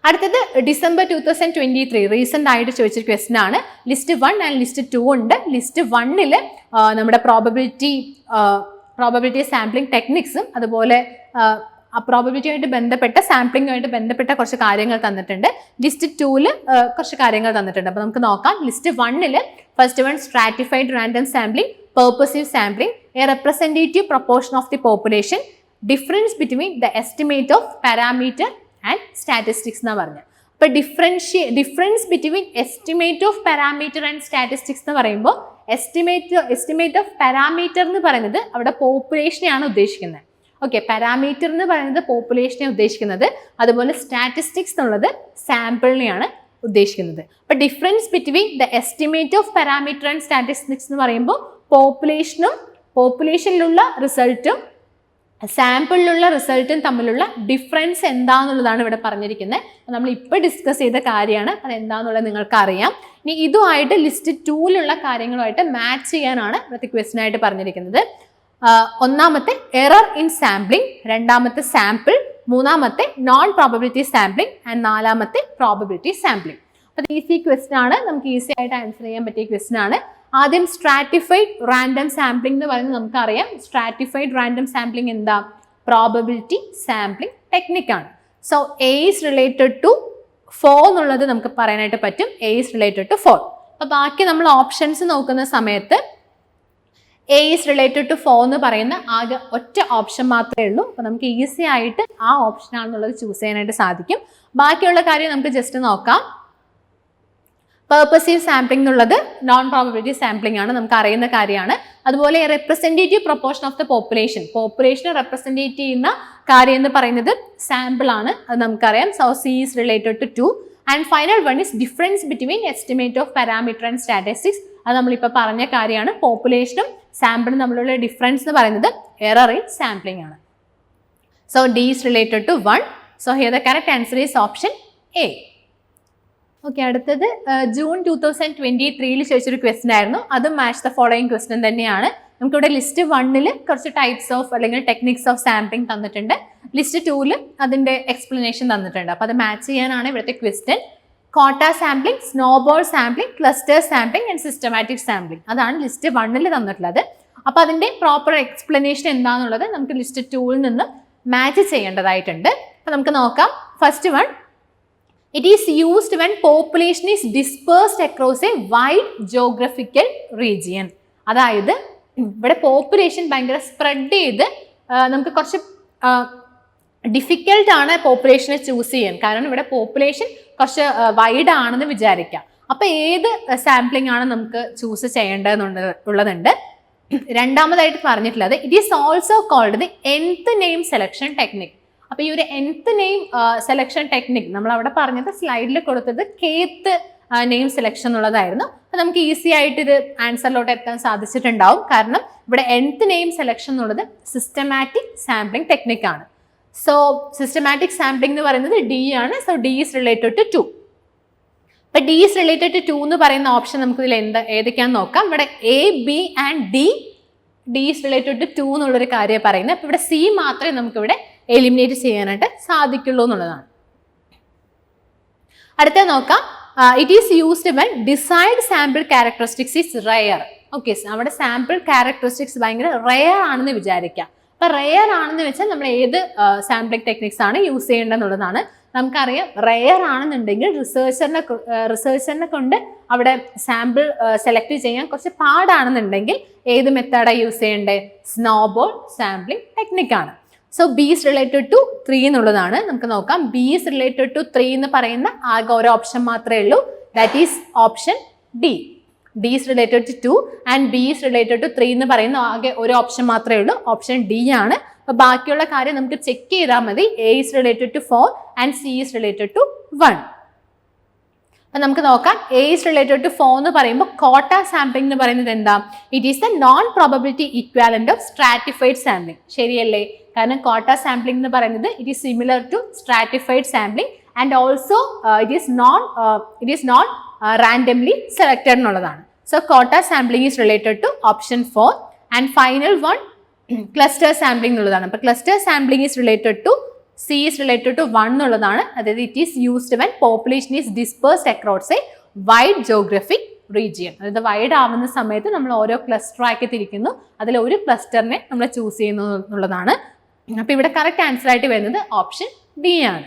അടുത്തത് ഡിസംബർ 2023 റീസെന്റ് ആയിട്ട് ചോദിച്ചൊരു ക്വസ്റ്റ്യൻ ആണ്. ലിസ്റ്റ് 1 ആൻഡ് ലിസ്റ്റ് 2 ഉണ്ട്. ലിസ്റ്റ് 1 നമ്മുടെ പ്രോബബിലിറ്റി സാമ്പിളിംഗ് ടെക്നിക്സും അതുപോലെ പ്രോബബിലിറ്റിയായിട്ട് ബന്ധപ്പെട്ട സാമ്പിളിംഗുമായിട്ട് ബന്ധപ്പെട്ട കുറച്ച് കാര്യങ്ങൾ തന്നിട്ടുണ്ട്. ലിസ്റ്റ് 2 കുറച്ച് കാര്യങ്ങൾ തന്നിട്ടുണ്ട്. അപ്പോൾ നമുക്ക് നോക്കാം. List 1 first one stratified random sampling, purposive sampling, A representative proportion of the population, difference between the estimate of parameter and statistics എന്നാണ് പറഞ്ഞത്. അപ്പോൾ difference between estimate of parameter and statistics എന്ന് പറയുമ്പോൾ എസ്റ്റിമേറ്റ് ഓഫ് പാരാമീറ്റർ എന്ന് പറയുന്നത് അവിടെ പോപ്പുലേഷനെയാണ് ഉദ്ദേശിക്കുന്നത്. ഓക്കെ, പാരാമീറ്റർ എന്ന് പറയുന്നത് പോപ്പുലേഷനെ ഉദ്ദേശിക്കുന്നത്, അതുപോലെ സ്റ്റാറ്റിസ്റ്റിക്സ് എന്നുള്ളത് സാമ്പിളിനെയാണ് ഉദ്ദേശിക്കുന്നത്. അപ്പോൾ difference between the estimate of parameter and statistics എന്ന് പറയുമ്പോൾ പോപ്പുലേഷനിലുള്ള റിസൾട്ടും സാമ്പിളിലുള്ള റിസൾട്ടും തമ്മിലുള്ള ഡിഫറൻസ് എന്താണെന്നുള്ളതാണ് ഇവിടെ പറഞ്ഞിരിക്കുന്നത്. നമ്മൾ ഇപ്പോൾ ഡിസ്കസ് ചെയ്ത കാര്യമാണ്, അത് എന്താണെന്നുള്ളത് നിങ്ങൾക്ക് അറിയാം. ഇനി ഇതുമായിട്ട് ലിസ്റ്റ് 2 കാര്യങ്ങളുമായിട്ട് മാച്ച് ചെയ്യാനാണ് ഇവിടുത്തെ ക്വസ്റ്റ്യൻ ആയിട്ട് പറഞ്ഞിരിക്കുന്നത്. ഒന്നാമത്തെ എറർ ഇൻ സാമ്പിളിംഗ്, രണ്ടാമത്തെ സാമ്പിൾ, മൂന്നാമത്തെ നോൺ പ്രോബബിലിറ്റി സാമ്പിളിംഗ് ആൻഡ് നാലാമത്തെ പ്രോബബിലിറ്റി സാമ്പിളിംഗ്. അപ്പോൾ ഈസി ക്വസ്റ്റ്യൻ ആണ്, നമുക്ക് ഈസി ആയിട്ട് ആൻസർ ചെയ്യാൻ പറ്റിയ ക്വസ്റ്റ്യൻ ആണ്. ആദ്യം സ്ട്രാറ്റിഫൈഡ് റാൻഡം സാമ്പിളിംഗ് എന്ന് പറയുന്നത് നമുക്കറിയാം. സ്ട്രാറ്റിഫൈഡ് റാൻഡം സാമ്പിളിംഗ് എന്താ, പ്രോബബിലിറ്റി സാമ്പിളിംഗ് ടെക്നിക്കാണ്. So A is related to 4 എന്നുള്ളത് നമുക്ക് പറയാനായിട്ട് പറ്റും. A is related to 4. അപ്പോൾ ബാക്കി നമ്മൾ ഓപ്ഷൻസ് നോക്കുന്ന സമയത്ത് എ ഈസ് റിലേറ്റഡ് ടു 4 എന്ന് പറയുന്ന ആകെ ഒറ്റ ഓപ്ഷൻ മാത്രമേ ഉള്ളൂ. അപ്പോൾ നമുക്ക് ഈസി ആയിട്ട് ആ ഓപ്ഷൻ ആണെന്നുള്ളത് ചൂസ് ചെയ്യാനായിട്ട് സാധിക്കും. ബാക്കിയുള്ള കാര്യം നമുക്ക് ജസ്റ്റ് നോക്കാം. പർപ്പസീവ് സാമ്പിളിംഗ് എന്നുള്ളത് നോൺ പ്രോബബിലിറ്റി സാമ്പിളിംഗ് ആണ്, നമുക്ക് അറിയുന്ന കാര്യമാണ്. അതുപോലെ റെപ്രസെൻറ്റേറ്റീവ് പ്രൊപ്പോർഷൻ ഓഫ് ദ പോപ്പുലേഷനെ റെപ്രസെൻറ്റേറ്റ് ചെയ്യുന്ന കാര്യം എന്ന് പറയുന്നത് സാമ്പിൾ ആണ്, അത് നമുക്കറിയാം. So C is related to 2. And final one is difference between estimate of parameter and statistics. അത് നമ്മളിപ്പോൾ പറഞ്ഞ കാര്യമാണ്. പോപ്പുലേഷനും സാമ്പിളും തമ്മിലുള്ള ഡിഫറൻസ് എന്ന് പറയുന്നത് എറർ ഇൻ സാമ്പിളിംഗ് ആണ്. So D is related to 1. So here the correct answer is option A. Okay, അടുത്തത് ജൂൺ 2023 ചോദിച്ചൊരു ക്വസ്റ്റ്യൻ ആയിരുന്നു. അതും മാച്ച് ദ ഫോളോയിങ് ക്വസ്റ്റ്യൻ തന്നെയാണ്. നമുക്കിവിടെ ലിസ്റ്റ് 1 കുറച്ച് ടൈപ്സ് ഓഫ് അല്ലെങ്കിൽ ടെക്നിക്സ് ഓഫ് സാമ്പിളിംഗ് തന്നിട്ടുണ്ട്. ലിസ്റ്റ് 2 അതിൻ്റെ എക്സ്പ്ലനേഷൻ തന്നിട്ടുണ്ട്. അപ്പോൾ അത് മാച്ച് ചെയ്യാനാണ് ഇവിടുത്തെ question. Quota sampling, snowball sampling, cluster sampling and systematic sampling, അതാണ് ലിസ്റ്റ് 1 തന്നിട്ടുള്ളത്. അപ്പോൾ അതിൻ്റെ പ്രോപ്പർ എക്സ്പ്ലനേഷൻ എന്താണെന്നുള്ളത് നമുക്ക് ലിസ്റ്റ് 2 നിന്ന് മാച്ച് ചെയ്യേണ്ടതായിട്ടുണ്ട്. അപ്പോൾ നമുക്ക് നോക്കാം. First one, it is used when population is dispersed across a wide geographical region. അതായത് ഇവിടെ പോപ്പുലേഷൻ ഭയങ്കര സ്പ്രെഡ് ചെയ്ത് നമുക്ക് കുറച്ച് ഡിഫിക്കൽട്ട് ആണ് പോപ്പുലേഷനെ ചൂസ് ചെയ്യാൻ. കാരണം ഇവിടെ പോപ്പുലേഷൻ കുറച്ച് വൈഡ് ആണെന്ന് വിചാരിക്കാം. അപ്പൊ ഏത് സാമ്പിളിംഗ് ആണ് നമുക്ക് ചൂസ് ചെയ്യേണ്ടതെന്നുള്ളതുണ്ട്. രണ്ടാമതായിട്ട് പറഞ്ഞിട്ടുള്ളത് it is also called the nth name selection technique. അപ്പൊ ഈ ഒരു nth നെയിം സെലക്ഷൻ ടെക്നിക് നമ്മൾ അവിടെ പറഞ്ഞത് സ്ലൈഡിൽ കൊടുത്തത് kth നെയിം സെലക്ഷൻ എന്നുള്ളതായിരുന്നു. അപ്പൊ നമുക്ക് ഈസി ആയിട്ട് ഇത് ആൻസറിലോട്ട് എത്താൻ സാധിച്ചിട്ടുണ്ടാവും. കാരണം ഇവിടെ nth നെയിം സെലക്ഷൻ എന്നുള്ളത് സിസ്റ്റമാറ്റിക് സാമ്പിളിംഗ് ടെക്നിക് ആണ്. സോ സിസ്റ്റമാറ്റിക് സാമ്പിളിംഗ് എന്ന് പറയുന്നത് D ആണ്. So D is related to 2. അപ്പൊ D ഈസ് റിലേറ്റഡ് ടു 2 എന്ന് പറയുന്ന ഓപ്ഷൻ നമുക്ക് ഇതിൽ ഏതൊക്കെയാണെന്ന് നോക്കാം. ഇവിടെ A, B and D is related to 2 എന്നുള്ളൊരു കാര്യം പറയുന്നത്. അപ്പൊ ഇവിടെ C മാത്രമേ നമുക്ക് ഇവിടെ എലിമിനേറ്റ് ചെയ്യാനായിട്ട് സാധിക്കുള്ളൂ എന്നുള്ളതാണ്. അടുത്ത നോക്കാം. It is used when decide sample characteristics is rare. Okay, നമ്മുടെ സാമ്പിൾ ക്യാരക്ടറിസ്റ്റിക്സ് ഭയങ്കര റെയർ ആണെന്ന് വിചാരിക്കാം. അപ്പൊ റെയർ ആണെന്ന് വെച്ചാൽ നമ്മൾ ഏത് സാമ്പിളിംഗ് ടെക്നിക്സ് ആണ് യൂസ് ചെയ്യേണ്ടതെന്നുള്ളതാണ്. നമുക്കറിയാം റെയർ ആണെന്നുണ്ടെങ്കിൽ റിസർച്ചറിനെ കൊണ്ട് അവിടെ സാമ്പിൾ സെലക്ട് ചെയ്യാൻ കുറച്ച് പാടാണെന്നുണ്ടെങ്കിൽ ഏത് മെത്തേഡാണ് യൂസ് ചെയ്യേണ്ടത്? സ്നോബോൾ സാമ്പിളിംഗ് ടെക്നിക്കാണ്. So B is related to 3 എന്നുള്ളതാണ്. നമുക്ക് നോക്കാം. B ഈസ് റിലേറ്റഡ് ടു 3 എന്ന് പറയുന്ന ആകെ ഒരു ഓപ്ഷൻ മാത്രമേ ഉള്ളൂ. That is option D. D is related to 2 and B is related to 3 എന്ന് പറയുന്ന ആകെ ഒരു ഓപ്ഷൻ മാത്രമേ ഉള്ളൂ. ഓപ്ഷൻ D ആണ്. അപ്പൊ ബാക്കിയുള്ള കാര്യം നമുക്ക് ചെക്ക് ചെയ്താൽ മതി. A is related to 4 and C is related to 1. അപ്പൊ നമുക്ക് നോക്കാം. A ഈസ് റിലേറ്റഡ് ടു 4 എന്ന് പറയുമ്പോൾ കോട്ട സാമ്പിളിംഗ് എന്ന് പറയുന്നത് എന്താ? It is the non probability equivalent of stratified sampling. ശരിയല്ലേ? കാരണം കോട്ട സാമ്പിളിംഗ് എന്ന് പറയുന്നത് it is similar to stratified sampling and also it is not randomly selected എന്നുള്ളതാണ്. So quota sampling is related to option 4 and final one cluster sampling എന്നുള്ളതാണ്. അപ്പൊ cluster sampling is related to C is related to 1 എന്നുള്ളതാണ്. അതായത് it is used when population is dispersed across a wide geographic region. അതായത് വൈഡ് ആവുന്ന സമയത്ത് നമ്മൾ ഓരോ ക്ലസ്റ്റർ ആക്കി തിരിക്കുന്നു. അതിൽ ഒരു ക്ലസ്റ്ററിനെ നമ്മൾ ചൂസ് ചെയ്യുന്നു എന്നുള്ളതാണ്. അപ്പൊ ഇവിടെ കറക്റ്റ് ആൻസർ ആയിട്ട് വരുന്നത് ഓപ്ഷൻ D ആണ്.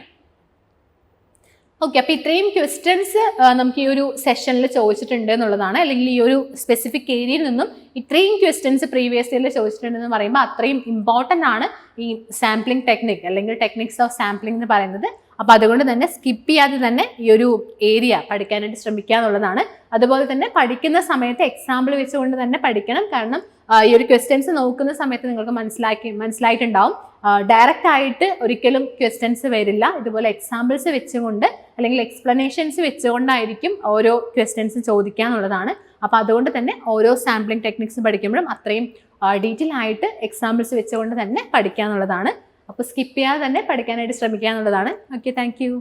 ഓക്കെ, അപ്പൊ ഇത്രയും ക്വസ്റ്റ്യൻസ് നമുക്ക് ഈ ഒരു സെഷനിൽ ചോദിച്ചിട്ടുണ്ട് എന്നുള്ളതാണ്. അല്ലെങ്കിൽ ഈ ഒരു സ്പെസിഫിക് ഏരിയയിൽ നിന്നും ഇത്രയും ക്വസ്റ്റ്യൻസ് പ്രീവിയസ് ഇയറിൽ ചോദിച്ചിട്ടുണ്ടെന്ന് പറയുമ്പോൾ അത്രയും ഇമ്പോർട്ടൻ്റ് ആണ് ഈ സാമ്പിളിംഗ് ടെക്നിക് അല്ലെങ്കിൽ ടെക്നിക്സ് ഓഫ് സാമ്പിളിംഗ് എന്ന് പറയുന്നത്. അപ്പൊ അതുകൊണ്ട് തന്നെ സ്കിപ്പ് ചെയ്യാതെ തന്നെ ഈ ഒരു ഏരിയ പഠിക്കാനായിട്ട് ശ്രമിക്കുക എന്നുള്ളതാണ്. അതുപോലെ തന്നെ പഠിക്കുന്ന സമയത്ത് എക്സാമ്പിൾ വെച്ചുകൊണ്ട് തന്നെ പഠിക്കണം. കാരണം ഈ ഒരു ക്വസ്റ്റ്യൻസ് നോക്കുന്ന സമയത്ത് നിങ്ങൾക്ക് മനസ്സിലായിട്ടുണ്ടാവും ഡയറക്റ്റ് ആയിട്ട് ഒരിക്കലും ക്വസ്റ്റ്യൻസ് വരില്ല. ഇതുപോലെ എക്സാമ്പിൾസ് വെച്ചുകൊണ്ട് അല്ലെങ്കിൽ എക്സ്പ്ലനേഷൻസ് വെച്ചുകൊണ്ടായിരിക്കും ഓരോ ക്വസ്റ്റ്യൻസ് ചോദിക്കുക എന്നുള്ളതാണ്. അപ്പോൾ അതുകൊണ്ട് തന്നെ ഓരോ സാമ്പിളിംഗ് ടെക്നിക്സ് പഠിക്കുമ്പോഴും അത്രയും ഡീറ്റെയിൽ ആയിട്ട് എക്സാമ്പിൾസ് വെച്ചുകൊണ്ട് തന്നെ പഠിക്കുക എന്നുള്ളതാണ്. അപ്പോൾ സ്കിപ്പ് ചെയ്യാതെ തന്നെ പഠിക്കാനായിട്ട് ശ്രമിക്കുക എന്നുള്ളതാണ്. Okay, thank you.